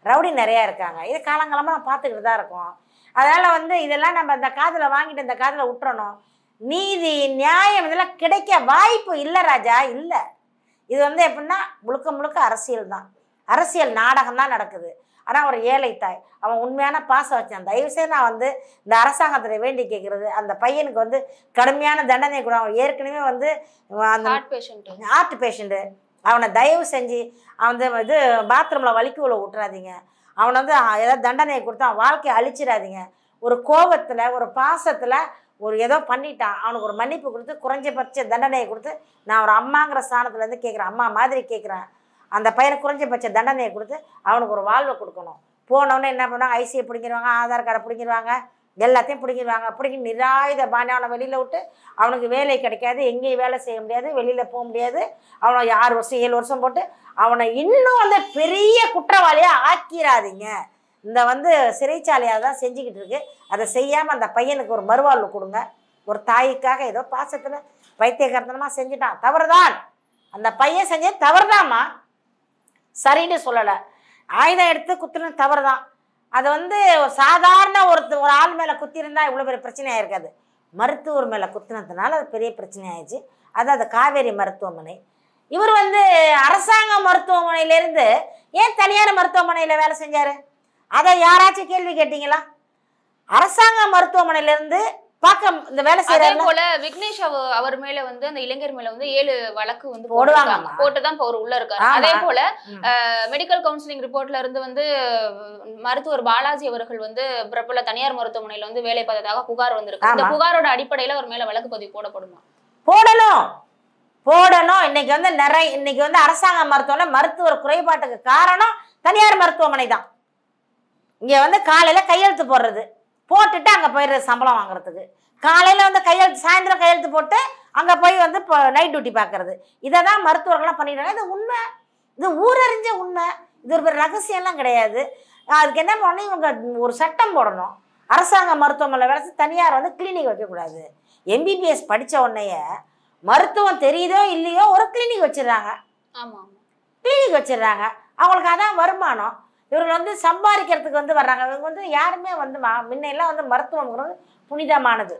ரவுடி நிறைய இருக்காங்க. இது காலங்காலமா நான் பார்த்துக்கிட்டு தான் இருக்கோம். அதனால வந்து இதெல்லாம் நம்ம இந்த காதுல வாங்கிட்டு இந்த காதுல விட்டுறணும். நீதி நியாயம் இதெல்லாம் கிடைக்க வாய்ப்பு இல்லை ராஜா, இல்லை. இது வந்து எப்படின்னா முழுக்க முழுக்க அரசியல் தான், அரசியல் நாடகம் தான் நடக்குது. ஆனால் ஒரு ஏழை தாய் அவன் உண்மையான பாசம் வச்சான். தயவுசெய்து நான் வந்து இந்த அரசாங்கத்தில் வேண்டி கேட்குறது, அந்த பையனுக்கு வந்து கடுமையான தண்டனை கூட. அவன் ஏற்கனவே வந்து அந்த ஹார்ட் பேஷண்ட்டு, அவனை தயவு செஞ்சு அவன் இது பாத்ரூமில் வலிக்கு உள்ள விட்டுறாதீங்க, அவனை வந்து ஏதாவது தண்டனையை கொடுத்து அவன் வாழ்க்கையை அழிச்சிடாதீங்க. ஒரு கோபத்தில் ஒரு பாசத்தில் ஒரு ஏதோ பண்ணிட்டான், அவனுக்கு ஒரு மன்னிப்பு கொடுத்து குறைஞ்சபட்ச தண்டனையை கொடுத்து, நான் ஒரு அம்மாங்கிற ஸ்தானத்துலேருந்து கேட்குறேன், அம்மா மாதிரி கேட்குறேன், அந்த பையனுக்கு குறைஞ்சபட்ச தண்டனையை கொடுத்து அவனுக்கு ஒரு வாழ்வை கொடுக்கணும். போனோடனே என்ன பண்ணுவாங்க, ஐசியை பிடிங்கிடுவாங்க, ஆதார் கார்டை பிடிங்கிடுவாங்க, எல்லாத்தையும் பிடிங்கிடுவாங்க. பிடிங்கி நிராயுத பாணி அவனை வெளியில் விட்டு அவனுக்கு வேலை கிடைக்காது, எங்கேயும் வேலை செய்ய முடியாது, வெளியில் போக முடியாது. அவனை 6 வருஷம் 7 வருஷம் போட்டு அவனை இன்னும் வந்து பெரிய குற்றவாளியாக ஆக்கிடாதீங்க. இந்த வந்து சிறைச்சாலையாக தான் செஞ்சுக்கிட்டு இருக்கு. அதை செய்யாமல் அந்த பையனுக்கு ஒரு மறுவாழ்வு கொடுங்க. ஒரு தாய்க்காக ஏதோ பாசத்தில் பைத்தியகாரத்தனமாக செஞ்சுட்டான், தவறுதான். அந்த பையன் செஞ்ச தவறுதாம்மா, சரின்னு சொல்லலை. ஆயுதம் எடுத்து குத்துன தவறு தான். அது வந்து சாதாரண ஒரு ஆள் மேலே குத்திருந்தா இவ்வளோ பெரிய பிரச்சனையாக இருக்காது. மருத்துவர் மேலே குத்துனதுனால அது பெரிய பிரச்சனை ஆயிடுச்சு. அதாவது காவேரி மருத்துவமனை. இவர் வந்து அரசாங்க மருத்துவமனையிலேருந்து ஏன் தனியார் மருத்துவமனையில் வேலை செஞ்சார்? அதை யாராச்சும் கேள்வி கேட்டீங்களா? அரசாங்க மருத்துவமனையிலேருந்து பார்க்க இந்த வேலை செய்யறாங்க. அதே போல விக்னேஷ் அவர் மேல வந்து அந்த இளைஞர் மேல வந்து 7 வழக்கு வந்து போட்டுதான் அவர் உள்ள இருக்காரு. அதே போல மெடிக்கல் கவுன்சிலிங் ரிப்போர்ட்ல இருந்து வந்து மருத்துவர் பாலாஜி அவர்கள் வந்து பிரபல தனியார் மருத்துவமனையில வந்து வேலை பார்த்ததாக புகார் வந்திருக்கு. இந்த புகாரோட அடிப்படையில அவர் மேல வழக்கு பதிவு போடப்படுமா? போடணும். இன்னைக்கு வந்து அரசாங்க மருத்துவமனை மருத்துவர் குறைபாட்டுக்கு காரணம் தனியார் மருத்துவமனை தான். இங்க வந்து காலையில கையெழுத்து போடுறது, போட்டுட்டு அங்கே போயிடுறது சம்பளம் வாங்குறதுக்கு. காலையில் வந்து சாயந்தரம் கையெழுத்து போட்டு அங்கே போய் வந்து இப்போ நைட் டியூட்டி பார்க்கறது. இதை தான் மருத்துவர்கள்லாம் பண்ணிடுறாங்க. இது உண்மை, இது ஊரறிஞ்ச உண்மை, இது ஒரு ரகசியம்லாம் கிடையாது. அதுக்கு என்ன பண்ணணும், இவங்க ஒரு சட்டம் போடணும். அரசாங்க மருத்துவமனை வேலை தனியார் வந்து கிளினிக் வைக்கக்கூடாது. எம்பிபிஎஸ் படித்த உடனேயே மருத்துவம் தெரியுதோ இல்லையோ ஒரு கிளினிக் வச்சிடுறாங்க. கிளினிக் வச்சிடுறாங்க. அவங்களுக்கு அதான் வருமானம். இவர்கள் வந்து சம்பாதிக்கிறதுக்கு வந்து வர்றாங்க. இவங்க வந்து யாருமே வந்து முன்னெல்லாம் வந்து மருத்துவம்ங்கிறது புனிதமானது,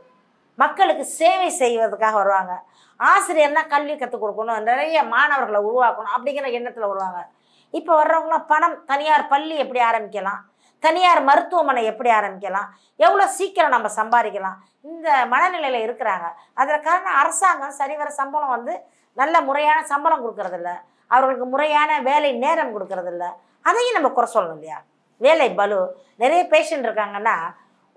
மக்களுக்கு சேவை செய்வதற்காக வருவாங்க. ஆசிரியர்னா கல்வி கற்றுக் கொடுக்கணும், நிறைய மாணவர்களை உருவாக்கணும் அப்படிங்கிற எண்ணத்தில் வருவாங்க. இப்போ வர்றவங்களாம் பணம், தனியார் பள்ளி எப்படி ஆரம்பிக்கலாம், தனியார் மருத்துவமனை எப்படி ஆரம்பிக்கலாம், எவ்வளோ சீக்கிரம் நம்ம சம்பாதிக்கலாம், இந்த மனநிலையில் இருக்கிறாங்க. அதில் காரணம் அரசாங்கம் சரிவர சம்பளம் வந்து நல்ல முறையான சம்பளம் கொடுக்கறதில்ல, அவர்களுக்கு முறையான வேலை நேரம் கொடுக்கறதில்ல. அதையும் நம்ம குறை சொல்லணும் இல்லையா? வேலை பலு, நிறைய பேஷண்ட் இருக்காங்கன்னா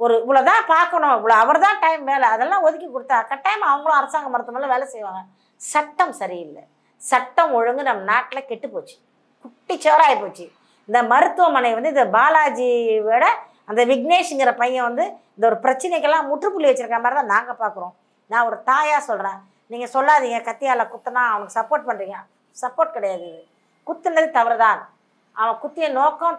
ஒரு இவ்வளோதான் பார்க்கணும், இவ்வளோ அவர் தான் டைம் வேலை, அதெல்லாம் ஒதுக்கி கொடுத்தா கட்டாயமாக அவங்களும் அரசாங்க மருத்துவமனையில் வேலை செய்வாங்க. சட்டம் சரியில்லை, சட்டம் ஒழுங்கு நம்ம நாட்டில் கெட்டு போச்சு, குட்டிச்சோராகி போச்சு. இந்த மருத்துவமனை வந்து இந்த பாலாஜியோட அந்த விக்னேஷுங்கிற பையன் வந்து இந்த ஒரு பிரச்சனைக்கெல்லாம் முற்றுப்புள்ளி வச்சிருக்க மாதிரி தான் நாங்கள் பார்க்குறோம். நான் ஒரு தாயாக சொல்கிறேன், நீங்கள் சொல்லாதீங்க கத்தியால் குத்துனா அவனுக்கு சப்போர்ட் பண்ணுறீங்க. சப்போர்ட் கிடையாது, இது குத்துனது தவறு தான். அவன் குத்திய நோக்கம்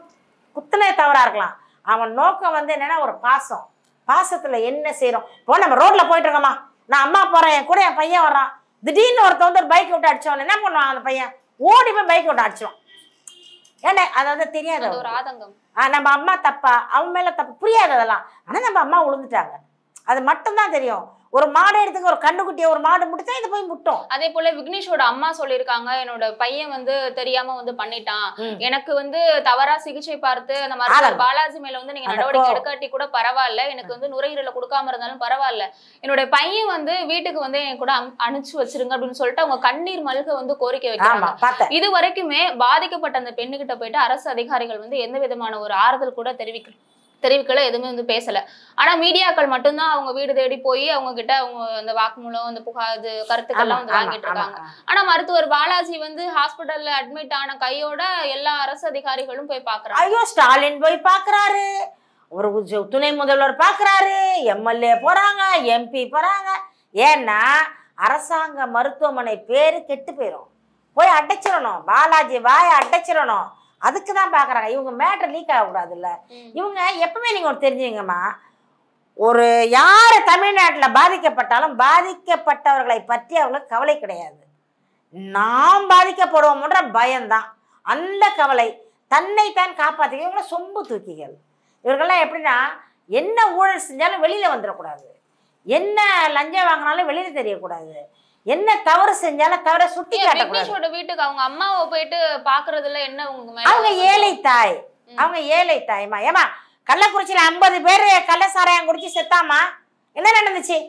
குத்துனே தவறாக இருக்கலாம். அவன் நோக்கம் வந்து என்னென்னா ஒரு பாசம், பாசத்தில் என்ன செய்கிறோம். இப்போ நம்ம ரோட்டில் போயிட்டுருக்கோமா, நான் அம்மா போகிறேன், என் கூட என் பையன் வர்றான், திடீர்னு ஒருத்தன் வந்து ஒரு பைக் விட்டு அடிச்சவன் என்ன பண்ணுவான், அந்த பையன் ஓடி போய் பைக் விட்டு அடிச்சிடும். ஏன்னா அது வந்து தெரியாது, ஒரு ஆதங்கம். நம்ம அம்மா தப்பா, அவன் மேலே தப்பு புரியாது அதெல்லாம். ஆனால் நம்ம அம்மா விழுந்துட்டாங்க, அது மட்டும்தான் தெரியும். ஒரு மாடு எடுத்துக்க, ஒரு கண்ணுக்குட்டியை ஒரு மாடு முட்டிச்சா இது போய் முட்டும். அதே போல விக்னேஷோட அம்மா சொல்லியிருக்காங்க, என்னோட பையன் வந்து தெரியாம வந்து பண்ணிட்டான், எனக்கு வந்து தவறா சிகிச்சை பார்த்து அந்த மருத்துவர் பாலாஜி மேல வந்து நீங்க நடவடிக்கை எடுக்காட்டி கூட பரவாயில்ல, எனக்கு வந்து நுரையீரல கொடுக்காம இருந்தாலும் பரவாயில்ல, என்னோட பையன் வந்து வீட்டுக்கு வந்து என் கூட அனுப்பிச்சு வச்சிருங்க அப்படின்னு சொல்லிட்டு அவங்க கண்ணீர் மல்க வந்து கோரிக்கை வைக்கிறாங்க. இது வரைக்குமே பாதிக்கப்பட்ட அந்த பெண்ணுகிட்ட போயிட்டு அரசு அதிகாரிகள் வந்து எந்த விதமான ஒரு ஆறுதல் கூட தெரிவிக்கல, எதுவுமே வந்து பேசல. ஆனா மீடியாக்கள் மட்டும்தான் அவங்க வீடு தேடி போய் அவங்க கிட்ட அவங்க அந்த வாக்குமூலம், அந்த புகாது கருத்துக்கள்லாம் வந்து வாங்கிட்டு இருக்காங்க. ஆனா மருத்துவர் பாலாஜி வந்து ஹாஸ்பிட்டல்ல அட்மிட் ஆன கையோட எல்லா அரசு அதிகாரிகளும் போய் பாக்குறாங்க. ஐயோ, ஸ்டாலின் போய் பாக்குறாரு, ஒரு துணை முதல்வர் பாக்குறாரு, எம்எல்ஏ போறாங்க, எம்பி போறாங்க. ஏன்னா அரசாங்க மருத்துவமனை பேரு கெட்டு போயிடும், போய் அடைச்சிடணும், பாலாஜி வாயை அடைச்சிடணும். அதுக்கு தான் பார்க்குறாங்க. இவங்க மேட்ரு லீக் ஆகக்கூடாதுல்ல. இவங்க எப்பவுமே நீங்கள் ஒரு தெரிஞ்சுங்கம்மா, ஒரு யார் தமிழ்நாட்டில் பாதிக்கப்பட்டாலும் பாதிக்கப்பட்டவர்களை பற்றி அவங்களுக்கு கவலை கிடையாது. நாம் பாதிக்கப்படுவோம்ன்ற பயம்தான், அந்த கவலை. தன்னைத்தான் காப்பாற்றிக்க இவங்கள சொம்பு தூக்கிகள். இவர்கள்லாம் எப்படின்னா என்ன ஊழல் செஞ்சாலும் வெளியில் வந்துடக்கூடாது, என்ன லஞ்சம் வாங்கினாலும் வெளியில் தெரியக்கூடாது, என்ன தவறு செஞ்சாலும் தவறை சுட்டி காட்டக்கூடாது. வீட்டுக்கு அவங்க அம்மாவை போயிட்டு பாக்குறதுல என்ன அவங்க ஏழை தாய், அவங்க ஏழை தாய்மா. ஏமா கள்ளக்குறிச்சியில 50 பேர் கள்ள சாராயம் குடிச்சு செத்தாமா, என்ன நடந்துச்சு?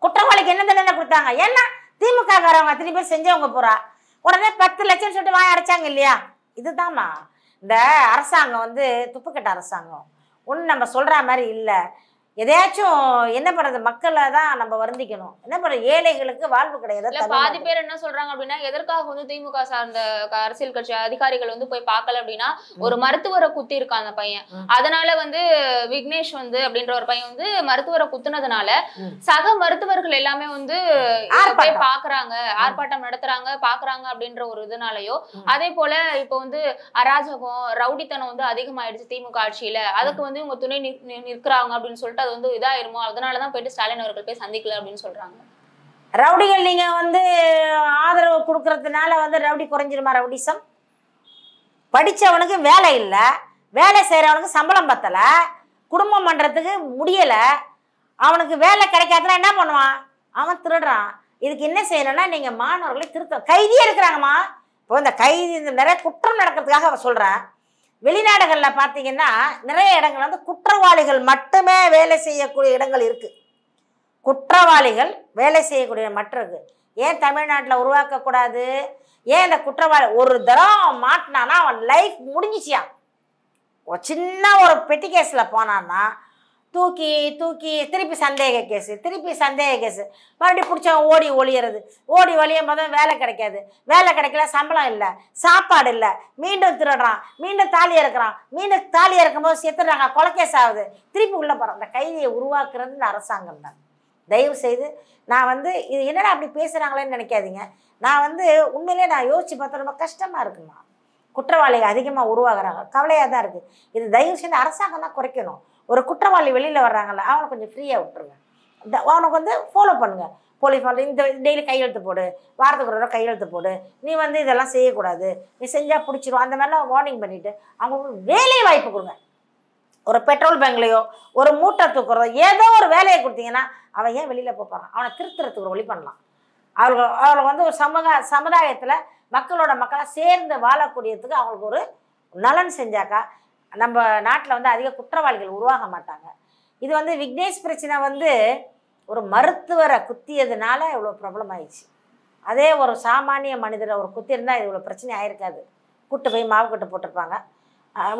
குற்றவாளிக்கு என்ன தண்டனை கொடுத்தாங்க? ஏன்னா திமுக காரவங்க அத்தனை பேர் செஞ்சவங்க போறா, உடனே 10 லட்சம் சொல்லிட்டு வாய் அடைச்சாங்க இல்லையா? இதுதான்மா இந்த அரசாங்கம் வந்து துப்புக்கட்ட அரசாங்கம். ஒன்று நம்ம சொல்ற மாதிரி இல்லை. எதையாச்சும் என்ன பண்றது, மக்களை தான் நம்ம வருந்திக்கணும். என்ன பண்ற, ஏழைகளுக்கு வாழ்வு கிடையாது. பாதி பேர் என்ன சொல்றாங்க அப்படின்னா, எதற்காக வந்து திமுக சார்ந்த அரசியல் கட்சி அதிகாரிகள் வந்து போய் பார்க்கல அப்படின்னா, ஒரு மருத்துவரை குத்தி இருக்கான் அந்த பையன், அதனால வந்து விக்னேஷ் வந்து அப்படின்ற ஒரு பையன் வந்து மருத்துவரை குத்துனதுனால சக மருத்துவர்கள் எல்லாமே வந்து போய் பாக்குறாங்க, ஆர்ப்பாட்டம் நடத்துறாங்க, பாக்குறாங்க அப்படின்ற ஒரு இதனாலயோ, அதே போல இப்ப வந்து அராஜகம் ரவுடித்தனம் வந்து அதிகமாயிடுச்சு திமுக ஆட்சியில, அதுக்கு வந்து இவங்க துணை நிற்கிறாங்க அப்படின்னு சொல்லிட்டு அது வந்து இதாயிருமோ, அதனாலதான் போயிட்டு ஸ்டாலின் அவர்கள் போய் சந்திக்கல அப்படின்னு சொல்றாங்க. ரவுடிகள் நீங்க வந்து ஆதரவு கொடுக்கறதுனால வந்து ரவுடி குறைஞ்சிருமா? ரவுடிசம் படிச்சவனுக்கு வேலை இல்லை, வேலை செய்யறவனுக்கு சம்பளம் பத்தல, குடும்பம் பண்றதுக்கு முடியல, அவனுக்கு வேலை கிடைக்காதுன்னா என்ன பண்ணுவான்? அவன் திருடுறான். இதுக்கு என்ன செய்யணும்னா நீங்கள் மாணவர்களை திருத்த கைதியே இருக்கிறாங்கம்மா. இப்போ இந்த கைதி இந்த நிறைய குற்றம் நடக்கிறதுக்காக அவன் சொல்கிறேன். வெளிநாடுகளில் பார்த்தீங்கன்னா நிறைய இடங்கள் வந்து குற்றவாளிகள் மட்டுமே வேலை செய்யக்கூடிய இடங்கள் இருக்குது. குற்றவாளிகள் வேலை செய்யக்கூடிய மட்டும் இருக்குது. ஏன் தமிழ்நாட்டில் உருவாக்கக்கூடாது? ஏன் இந்த குற்றவாளி ஒரு தரம் மாட்டினானா அவன் லைஃப் முடிஞ்சிச்சியா? ஒரு சின்ன ஒரு பெட்டி கேஸில் போனான்னா தூக்கி தூக்கி திருப்பி சந்தேக கேஸு, திருப்பி சந்தேக கேஸு, மறுபடியும் பிடிச்சவன் ஓடி ஒளியறது. ஓடி ஒளியும் போது வேலை கிடைக்காது, வேலை கிடைக்கல, சம்பளம் இல்லை, சாப்பாடு இல்லை, மீண்டும் திருடுறான், மீண்டும் தாலி இறக்குறான், மீண்டும் தாலி இறக்கும்போது செத்துடுறாங்க, கொலைக்கேஸ் ஆகுது, திருப்பி உள்ளே போகிறான். இந்த கைதியை உருவாக்குறது இந்த அரசாங்கம் தான். தயவு செய்து நான் வந்து இது என்னடா அப்படி பேசுகிறாங்களேன்னு நினைக்காதீங்க. நான் வந்து உண்மையிலே நான் யோசித்து பார்த்தா ரொம்ப கஷ்டமாக இருக்குமா. குற்றவாளிகள் அதிகமாக உருவாகிறாங்க, கவலையாக தான் இருக்குது. இது தயவு செய்து அரசாங்கம் தான் குறைக்கணும். ஒரு குற்றவாளி வெளியில் வர்றாங்கல்ல, அவனை கொஞ்சம் ஃப்ரீயாக விட்டுருங்க. அவனுக்கு வந்து ஃபாலோ பண்ணுங்கள். போலீஸ் ஃபாலோ, இந்த டெய்லி கையெழுத்து போடு, வாரத்துக்கு ஒரு தடவை கையெழுத்து போடு, நீ வந்து இதெல்லாம் செய்யக்கூடாது, நீ செஞ்சால் பிடிச்சிரும், அந்த மாதிரிலாம் வார்னிங் பண்ணிவிட்டு அவங்களுக்கு வேலை வாய்ப்பு கொடுங்க. ஒரு பெட்ரோல் பேங்க்லேயோ ஒரு மூட்டை தூக்குறதோ ஏதோ ஒரு வேலையை கொடுத்தீங்கன்னா அவன் ஏன் வெளியில் போகிறான்? அவனை திருத்துறதுக்கு ஒரு வழி பண்ணலாம். அவர்களுக்கு வந்து ஒரு சமுதாயத்தில் மக்களாக சேர்ந்து வாழக்கூடியதுக்கு அவங்களுக்கு ஒரு நலன் செஞ்சாக்கா நம்ம நாட்டில் வந்து அதிக குற்றவாளிகள் உருவாக மாட்டாங்க. இது வந்து விக்னேஷ் பிரச்சனை வந்து ஒரு மருத்துவரை குத்தியதுனால இவ்வளோ ப்ராப்ளம் ஆயிடுச்சு. அதே ஒரு சாமானிய மனிதரை ஒரு குத்தியிருந்தால் இது இவ்வளோ பிரச்சனை ஆயிருக்காது. கூட்டு போய் மாவு கட்டு போட்டிருப்பாங்க,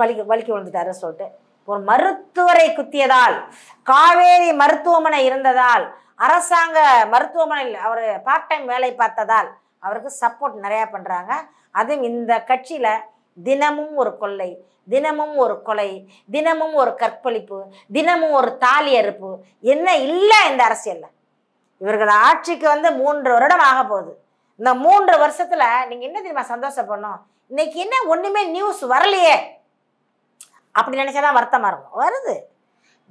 வலிக்கு விழுந்துட்டாரு சொல்லிட்டு. ஒரு மருத்துவரை குத்தியதால், காவேரி மருத்துவமனை இருந்ததால், அரசாங்க மருத்துவமனையில் அவர் பார்ட் டைம் வேலை பார்த்ததால் அவருக்கு சப்போர்ட் நிறையா பண்ணுறாங்க. அதுவும் இந்த கட்சியில் தினமும் ஒரு கொள்ளை, தினமும் ஒரு கொலை, தினமும் ஒரு கற்பழிப்பு, தினமும் ஒரு தாலி அறுப்பு, என்ன இல்லை இந்த அரசியலில். இவர்கள் ஆட்சிக்கு வந்து 3 வருடம் ஆக போகுது. இந்த 3 வருஷத்தில் நீங்கள் என்ன தெரியுமா சந்தோஷப்படணும்? இன்னைக்கு என்ன ஒன்றுமே நியூஸ் வரலையே அப்படி நினச்சாதான் வருத்தமாக இருக்கும். வருது,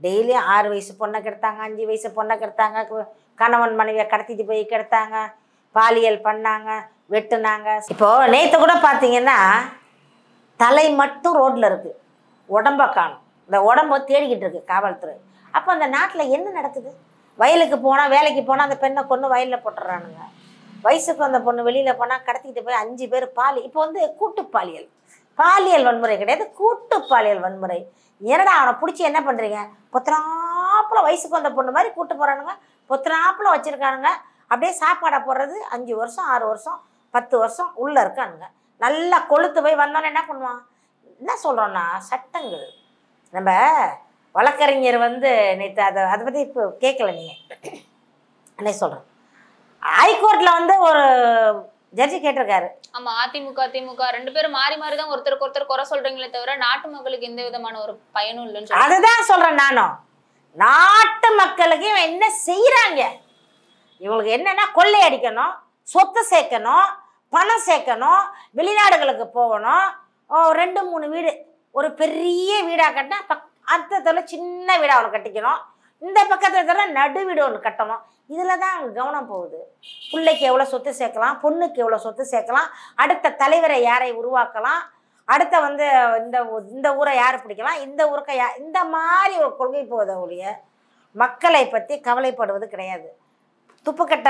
டெய்லியும் 6 வயசு பொண்ணை கெடுத்தாங்க, 5 வயசு பொண்ணை கெடுத்தாங்க, கணவன் மனைவியை கடத்திட்டு போய் கெடுத்தாங்க, பாலியல் பண்ணாங்க, வெட்டுனாங்க. இப்போது நேற்று கூட பார்த்தீங்கன்னா தலை மட்டும் ரோட்டில் இருக்குது, உடம்ப காணும். இந்த உடம்ப தேடிக்கிட்டு இருக்கு காவல்துறை. அப்போ அந்த நாட்டில் என்ன நடக்குது? வயலுக்கு போனால், வேலைக்கு போனால் அந்த பெண்ணை கொண்டு வயலில் போட்டுறானுங்க. வயசுக்கு அந்த பொண்ணு வெளியில் போனால் கடத்திக்கிட்டு போய் 5 பேர் இப்போ வந்து கூட்டு பாலியல் வன்முறை கிடையாது, கூட்டு பாலியல் வன்முறை. என்னடா அவனை பிடிச்சி என்ன பண்ணுறீங்க? பொத்தனாப்புல வயசுக்கு வந்த பொண்ணு மாதிரி கூட்டு போகிறானுங்க, பொத்தனாப்புல வச்சுருக்கானுங்க. அப்படியே சாப்பாடை போடுறது 5 வருஷம் 6 வருஷம் 10 வருஷம் உள்ளே இருக்கானுங்க. நல்லா கொளுத்து போய் வந்தோன்னே என்ன பண்ணுவான்? என்ன சொல்கிறோன்னா சட்டங்கள். நம்ம வழக்கறிஞர் வந்து நேற்று அதை பற்றி இப்போ கேட்கல, நீங்கள் என்ன சொல்கிறேன், ஹைகோர்ட்டில் வந்து ஒரு ஜட்ஜி கேட்டிருக்காரு. ஆமா, அதிமுக திமுக 2 பேரும் மாறி மாறி தான் ஒருத்தருக்கு ஒருத்தர் குறை சொல்றீங்களே தவிர நாட்டு மக்களுக்கு எந்த விதமான ஒரு பயனும் இல்லைன்னு அதுதான் சொல்றேன் நானும். நாட்டு மக்களுக்கு இவன் என்ன செய்யறாங்க? இவங்களுக்கு என்னன்னா கொள்ளை அடிக்கணும், சொத்து சேர்க்கணும், பணம் சேர்க்கணும், வெளிநாடுகளுக்கு போகணும், 2-3 வீடு, ஒரு பெரிய வீடாக கட்டினா அர்த்தத்தில் சின்ன வீடாக ஒன்று கட்டிக்கணும், இந்த பக்கத்தில் நடு வீடு ஒன்று கட்டணும். இதில் தான் கவனம் போகுது. பிள்ளைக்கு எவ்வளோ சொத்து சேர்க்கலாம், பொண்ணுக்கு எவ்வளோ சொத்து சேர்க்கலாம், அடுத்த தலைவரை யாரை உருவாக்கலாம், அடுத்த வந்து இந்த ஊரை யார் பிடிக்கலாம், இந்த ஊருக்கு இந்த மாதிரி ஒரு கொள்கை போகுது ஒழிய மக்களை பற்றி கவலைப்படுவது கிடையாது. துப்புக்கட்ட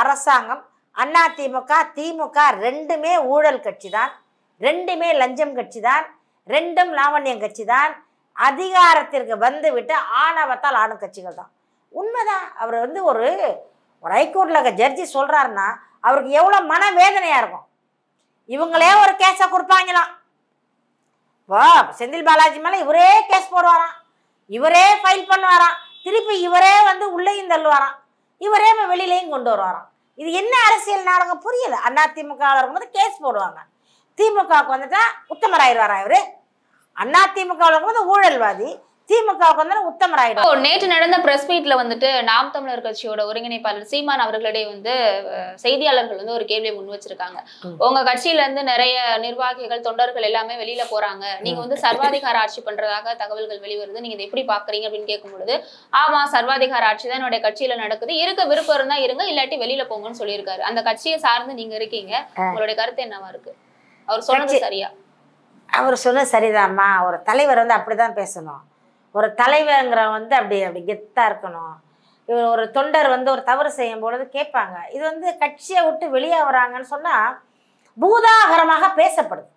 அரசாங்கம் அதிமுக திமுக 2மே ஊழல் கட்சி தான், 2மே லஞ்சம் கட்சி தான், 2ம் லாவண்யம் கட்சி தான். அதிகாரத்திற்கு வந்து விட்டு ஆணவத்தால் ஆணும் கட்சிகள் தான். உண்மைதான். அவர் வந்து ஒரு ஹைகோர்ட்டில் ஜட்ஜி சொல்கிறாருன்னா அவருக்கு எவ்வளோ மனவேதனையாக இருக்கும். இவங்களே ஒரு கேஸை கொடுப்பாங்களாம். வா, செந்தில் பாலாஜி மேலே இவரே கேஸ் போடுவாராம், இவரே ஃபைல் பண்ணுவாராம், திருப்பி இவரே வந்து உள்ளேயும் தள்ளுவாராம், இவரே வெளியிலையும் கொண்டு வருவாராம். இது என்ன அரசியல் நாடகம் புரியல. அதிமுக இருக்கும்போது கேஸ் போடுவாங்க, திமுகவுக்கு வந்துட்டா உத்தமராயிருவாரா இவரு. அதிமுக இருக்கும்போது ஊழல்வாதி, திமுகவுக்கு வந்து உத்தமராயிடும். நேற்று நடந்த பிரஸ் மீட்ல வந்துட்டு நாம் தமிழர் கட்சியோட ஒருங்கிணைப்பாளர் சீமான் அவர்களிடையே வந்து செய்தியாளர்கள் வந்து ஒரு கேள்வியை முன் வச்சிருக்காங்க. உங்க கட்சியில இருந்து நிறைய நிர்வாகிகள் தொண்டர்கள் எல்லாமே வெளியில போறாங்க, நீங்க வந்து சர்வாதிகார ஆட்சி பண்றதாக தகவல்கள் வெளிவருது, நீங்க இதை எப்படி பாக்குறீங்க அப்படின்னு கேட்கும் பொழுது, ஆமா சர்வாதிகார ஆட்சி தான் என்னுடைய கட்சியில நடக்குது, இருக்க விருப்பம் இருந்தா இருங்க, இல்லாட்டி வெளியில போங்கன்னு சொல்லியிருக்காரு. அந்த கட்சியை சார்ந்து நீங்க இருக்கீங்க, உங்களுடைய கருத்து என்னவா இருக்கு? அவர் சொன்னது சரியா? அவர் சொன்னது சரிதான்மா. ஒரு தலைவர் வந்து அப்படிதான் பேசணும். ஒரு தலைவருங்கிற வந்து அப்படி கெத்தாக இருக்கணும். இவர் ஒரு தொண்டர் வந்து ஒரு தவறு செய்யும் பொழுது கேட்பாங்க. இது வந்து கட்சியை விட்டு வெளியே வராங்கன்னு சொன்னால் பூதாகரமாக பேசப்படுது.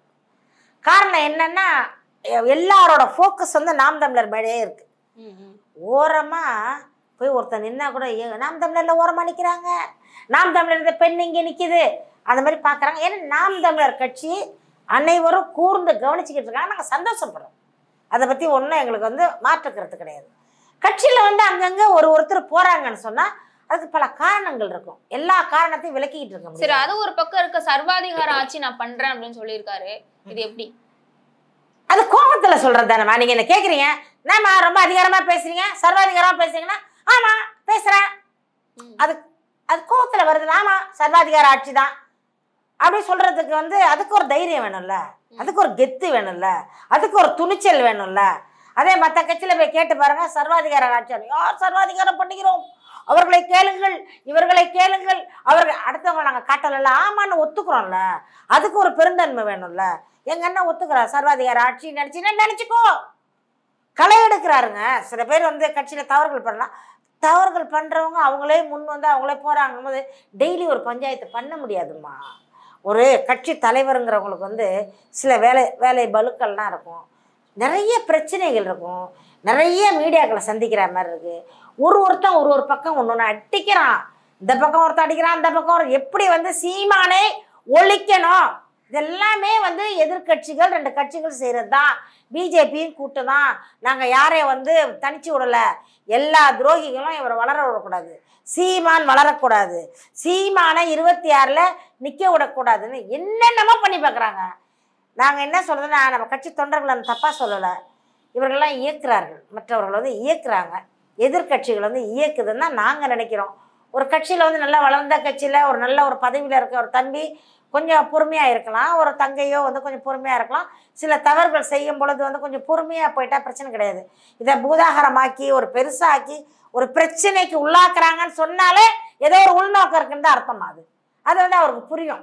காரணம் என்னன்னா எல்லாரோட ஃபோக்கஸ் வந்து நாம் தமிழர் மேலேயே இருக்கு. ஓரமாக போய் ஒருத்தர் நின்னா கூட நாம் தமிழரில் ஓரமாக நிற்கிறாங்க, நாம் தமிழர் இந்த பெண் இங்கே நிற்கிது அந்த மாதிரி பார்க்குறாங்க. ஏன்னா நாம் தமிழர் கட்சி அனைவரும் கூர்ந்து கவனிச்சுக்கிட்டு இருக்காங்க. நாங்கள் சந்தோஷப்படுறோம். அதை பற்றி ஒன்றும் எங்களுக்கு வந்து மாற்றுக்கிறது கிடையாது. கட்சியில் வந்து அங்கங்கே ஒருத்தர் போகிறாங்கன்னு சொன்னால் அதுக்கு பல காரணங்கள் இருக்கும். எல்லா காரணத்தையும் விளக்கிக்கிட்டு இருக்க. சரி, அது ஒரு பக்கம் இருக்க சர்வாதிகார ஆட்சி நான் பண்றேன் அப்படின்னு சொல்லியிருக்காரு. இது எப்படி? அது கோபத்தில் சொல்றது தானேம்மா. நீங்கள் என்ன கேட்குறீங்க, என்னம்மா ரொம்ப அதிகாரமாக பேசுறீங்க, சர்வாதிகாரமாக பேசுறீங்கன்னா ஆமாம் பேசுகிறேன், அது அது கோபத்தில் வருது. ஆமாம் சர்வாதிகார ஆட்சி தான் அப்படி சொல்கிறதுக்கு வந்து அதுக்கு ஒரு தைரியம் வேணும்ல, அதுக்கு ஒரு கெத்து வேணும்ல, அதுக்கு ஒரு துணிச்சல் வேணும்ல. அதே மற்ற கட்சியில் போய் கேட்டு பாருங்க, சர்வாதிகார ஆட்சி யார் சர்வாதிகாரம் பண்ணிக்கிறோம், அவர்களை கேளுங்கள், இவர்களை கேளுங்கள், அவர்கள் அடுத்தவங்க நாங்கள் காட்டல ஆமான்னு ஒத்துக்கிறோம்ல, அதுக்கு ஒரு பெருந்தன்மை வேணும்ல. எங்க அண்ணன் ஒத்துக்கிறார் சர்வாதிகார ஆட்சி நினச்சிக்கோ. களை எடுக்கிறாருங்க. சில பேர் வந்து கட்சியில் தவறுகள் பண்ணலாம், தவறுகள் பண்ணுறவங்க அவங்களே முன் வந்து அவங்களே போகிறாங்க போது டெய்லி ஒரு பஞ்சாயத்து பண்ண முடியாதும்மா. ஒரு கட்சி தலைவருங்கிறவங்களுக்கு வந்து சில வேலை பலுக்கள்லாம் இருக்கும், நிறைய பிரச்சனைகள் இருக்கும், நிறைய மீடியாக்களை சந்திக்கிற மாதிரி இருக்குது. ஒருத்தன் ஒரு பக்கம் ஒன்று அடிக்கிறான், இந்த பக்கம் ஒருத்தன் அடிக்கிறான், அந்த பக்கம் எப்படி வந்து சீமானே ஒழிக்கணும், இதெல்லாமே வந்து எதிர்கட்சிகள் 2 கட்சிகள் செய்கிறது தான். பிஜேபியும் கூட்டு தான். நாங்கள் யாரையும் வந்து தனிச்சு விடலை. எல்லா துரோகிகளும் இவரை வளர விடக்கூடாது, சீமான் வளரக்கூடாது, சீமானை 26ல் நிற்க விடக்கூடாதுன்னு என்னென்னமோ பண்ணி பார்க்குறாங்க. நாங்கள் என்ன சொல்கிறதுன்னா, நம்ம கட்சி தொண்டர்களை தப்பாக சொல்லலை, இவர்கள்லாம் இயக்குறார்கள், மற்றவர்கள் வந்து இயக்குறாங்க, எதிர்கட்சிகள் வந்து இயக்குதுன்னு தான் நாங்கள் நினைக்கிறோம். ஒரு கட்சியில் வந்து நல்லா வளர்ந்த கட்சியில் ஒரு நல்ல ஒரு பதவியில் இருக்க ஒரு தம்பி கொஞ்சம் பொறுமையாக இருக்கலாம், ஒரு தங்கையோ வந்து கொஞ்சம் பொறுமையாக இருக்கலாம். சில தவறுகள் செய்யும் பொழுது வந்து கொஞ்சம் பொறுமையாக போயிட்டால் பிரச்சனை கிடையாது. இதை பூதாகரமாக்கி ஒரு பெருசாக்கி ஒரு பிரச்சனைக்கு உள்ளாக்குறாங்கன்னு சொன்னாலே ஏதோ ஒரு உள்நோக்கம் இருக்குன்னு தான் அர்த்தமாகுது. அது வந்து அவருக்கு புரியும்.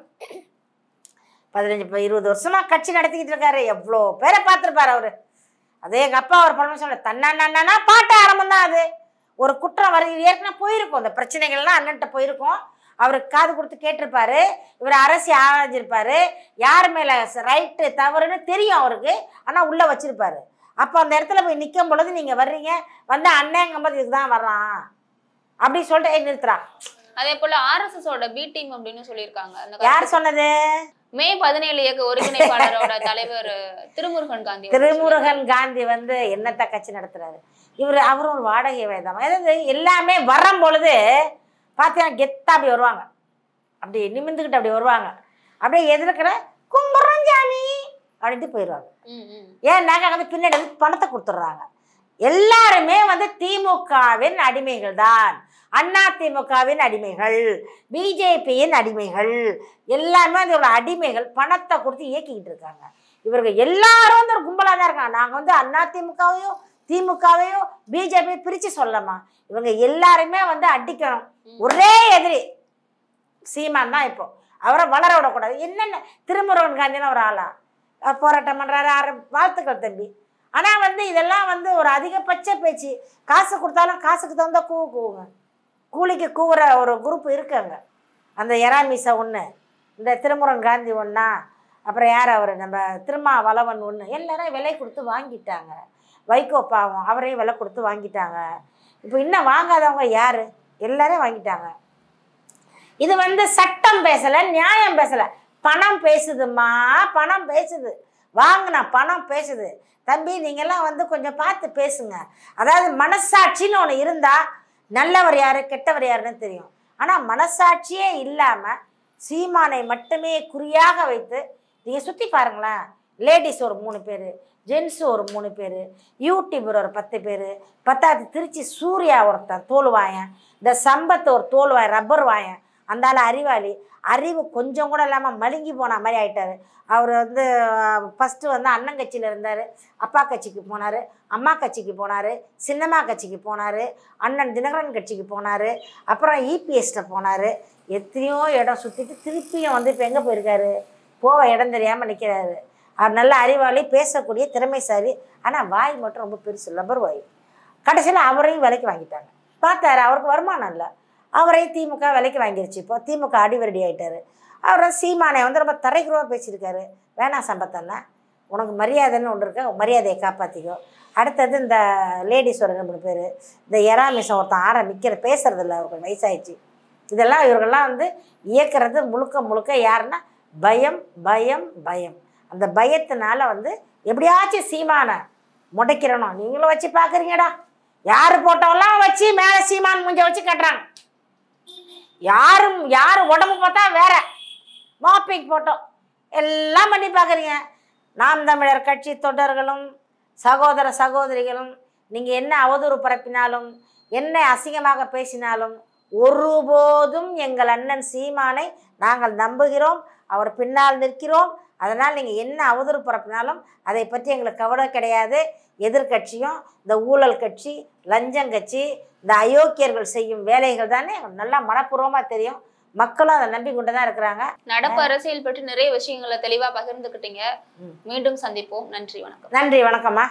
15-20 வருஷமாக கட்சி நடத்திக்கிட்டு இருக்காரு, எவ்வளோ பேரை பார்த்துருப்பார் அவர். அதே எங்கள் அப்பா ஒரு பழமை சொல்ல தன்னா பாட்ட ஆரம்பம் தான். அது ஒரு குற்றம் வருது, ஏற்கனவே போயிருக்கும், அந்த பிரச்சனைகள்லாம் அண்ணன்ட்ட போயிருக்கும், அவருக்கு காது கொடுத்து கேட்டிருப்பாரு, இவர் அரசு ஆராய்ஞ்சிருப்பாரு, யார் மேலே ரைட்டு தவறுன்னு தெரியும் அவருக்கு, ஆனால் உள்ளே வச்சிருப்பாரு. அப்போ அந்த இடத்துல போய் நிற்கும் பொழுது நீங்கள் வர்றீங்க, வந்து அண்ணங்கும்போது இதுக்கு தான் வர்றான் அப்படி சொல்லிட்டு நிறுத்துறான். அதே போல ஆர்எஸ்எஸோட பி டீம் அப்படின்னு சொல்லியிருக்காங்க. யார் சொன்னது? மே 17 இயக்க ஒருங்கிணைப்பாளரோட தலைவர் திருமுருகன் காந்தி. திருமுருகன் காந்தி வந்து என்னத்த கட்சி நடத்துறாரு அவரும் ஒரு வாடகை வேதம். அதாவது எல்லாமே வரும் பொழுது பார்த்தீங்கன்னா கெத்தா அப்படி வருவாங்க, அப்படி நிமிந்துக்கிட்டு அப்படி வருவாங்க, அப்படியே எதிர்க்கிற கும்புறம் சாமி அப்படின்ட்டு போயிடுவாங்க. ஏன்னாக்க வந்து பின்னாடி வந்து பணத்தை கொடுத்துட்றாங்க. எல்லாருமே வந்து திமுகவின் அடிமைகள் தான், அண்ணா திமுகவின் அடிமைகள், பிஜேபியின் அடிமைகள், எல்லாருமே அதோட அடிமைகள், பணத்தை கொடுத்து இயக்கிக்கிட்டு இருக்காங்க. இவர்கள் எல்லாரும் வந்து ஒரு கும்பலாக தான் இருக்காங்க. நாங்கள் வந்து அண்ணா திமுகவையும் திமுகவையும் பிஜேபியை பிரித்து சொல்லலாமா? இவங்க எல்லாருமே வந்து அடிக்கணும். ஒரே எதிரி சீமான் தான். இப்போ அவரை வளர விடக்கூடாது. என்னென்ன திருமுருகன் காந்தின்னு ஒரு ஆளா போராட்டம் பண்ணுறாரு, வாழ்த்துக்கள் தம்பி. ஆனால் வந்து இதெல்லாம் வந்து ஒரு அதிகபட்ச பேச்சு. காசு கொடுத்தாலும் காசுக்கு தகுந்த கூவுங்க, கூலிக்கு கூவுற ஒரு குரூப் இருக்காங்க. அந்த எராமிசா ஒன்று, இந்த திருமுருகன் காந்தி ஒன்றா, அப்புறம் யார் அவர் நம்ம திருமாவளவன் ஒன்று, எல்லாரும் விலை கொடுத்து வாங்கிட்டாங்க. வைகோ பாவம் அவரையும் விலை கொடுத்து வாங்கிட்டாங்க. இப்போ இன்னும் வாங்காதவங்க யார்? எல்லாரையும் வாங்கிட்டாங்க. இது வந்து சட்டம் பேசலை, நியாயம் பேசலை, பணம் பேசுதுமா, பணம் பேசுது. வாங்கினா பணம் பேசுது. தம்பி நீங்கள்லாம் வந்து கொஞ்சம் பார்த்து பேசுங்க. அதாவது மனசாட்சின்னு ஒன்று இருந்தால் நல்லவர் யார் கெட்டவர் யாருன்னு தெரியும். ஆனால் மனசாட்சியே இல்லாமல் சீமானை மட்டுமே குறியாக வைத்து நீங்கள் சுற்றி பாருங்களேன். லேடிஸ் ஒரு 3 பேர், ஜென்ஸு ஒரு 3 பேர், யூடியூபர் ஒரு 10 பேர், 10வது திருச்சி சூர்யா ஒருத்தன் தோல்வாயன், இந்த சம்பத்து ஒரு தோல்வாயன் ரப்பர் வாயன், அந்தால அறிவாளி, அறிவு கொஞ்சம் கூட இல்லாமல் மழுங்கி போன மாதிரி ஆகிட்டார். அவர் வந்து ஃபஸ்ட்டு வந்து அண்ணன் கட்சியில் இருந்தார், அப்பா கட்சிக்கு போனார், அம்மா கட்சிக்கு போனார், சின்னம்மா கட்சிக்கு போனார், அண்ணன் தினகரன் கட்சிக்கு போனார், அப்புறம் இபிஎஸ்ட போனார். எத்தனையோ இடம் சுற்றிட்டு திருப்பியும் வந்து இப்போ எங்கே போயிருக்காரு? போக இடம் தெரியாமல் நிற்கிறாரு. அவர் நல்ல அறிவாளி, பேசக்கூடிய திறமைசாலி, ஆனால் வாய் மட்டும் ரொம்ப பெருசு, லப்பர் வாய். கடைசியில் அவரையும் விலைக்கு வாங்கிட்டாங்க. பார்த்தாரு, அவருக்கு வருமானம் இல்லை. அவரை திமுக விலைக்கு வாங்கிருச்சு. இப்போ திமுக அடிவரடி ஆகிட்டார். அவர் சீமானை வந்து ரொம்ப தரைக்குறவாக பேசியிருக்காரு. வேணாம் சம்பத்தண்ணா, உனக்கு மரியாதைன்னு ஒன்று இருக்க, மரியாதையை காப்பாற்றிக்கோ. அடுத்தது இந்த லேடிஸ் ஒரு 2 பேர், இந்த எராமிசம் ஒருத்தன் ஆரம்பிக்கிற பேசுறதில்ல, அவருக்கு வயசாகிடுச்சு. இதெல்லாம் இவர்கள்லாம் வந்து இயக்கிறது முழுக்க முழுக்க யாருன்னா பயம் பயம் பயம். அந்த பயத்தினால வந்து எப்படியாச்சும் சீமானை முடைக்கிறணும். நீங்களும் வச்சு பார்க்குறீங்கடா, யார் போட்டோலாம் வச்சு மேலே சீமான் மூஞ்ச வச்சு கட்டுறாங்க. யார் உடம்பு பார்த்தா வேற மாப்பிங் போட்டோம் எல்லாம் பண்ணி பார்க்குறீங்க. நாம் தமிழர் கட்சி தொண்டர்களும் சகோதர சகோதரிகளும் நீங்கள் என்ன அவதூறு பரப்பினாலும் என்ன அசிங்கமாக பேசினாலும் ஒருபோதும் எங்கள் அண்ணன் சீமானை நாங்கள் நம்புகிறோம், அவர் பின்னால் நிற்கிறோம். அதனால் நீங்கள் என்ன அவதூறு பரப்பினாலும் அதை பற்றி எங்களுக்கு கவலை கிடையாது. எதிர்கட்சியும் இந்த ஊழல் கட்சி, லஞ்சம் கட்சி, இந்த அயோக்கியர்கள் செய்யும் வேலைகள் தானே நல்லா மனப்பூர்வமாக தெரியும். மக்களும் அதை நம்பி கொண்டு தான் இருக்கிறாங்க. நடப்பு அரசியல் பற்றி நிறைய விஷயங்களை தெளிவாக பகிர்ந்துக்கிட்டீங்க. மீண்டும் சந்திப்போம். நன்றி, வணக்கம். நன்றி, வணக்கம்மா.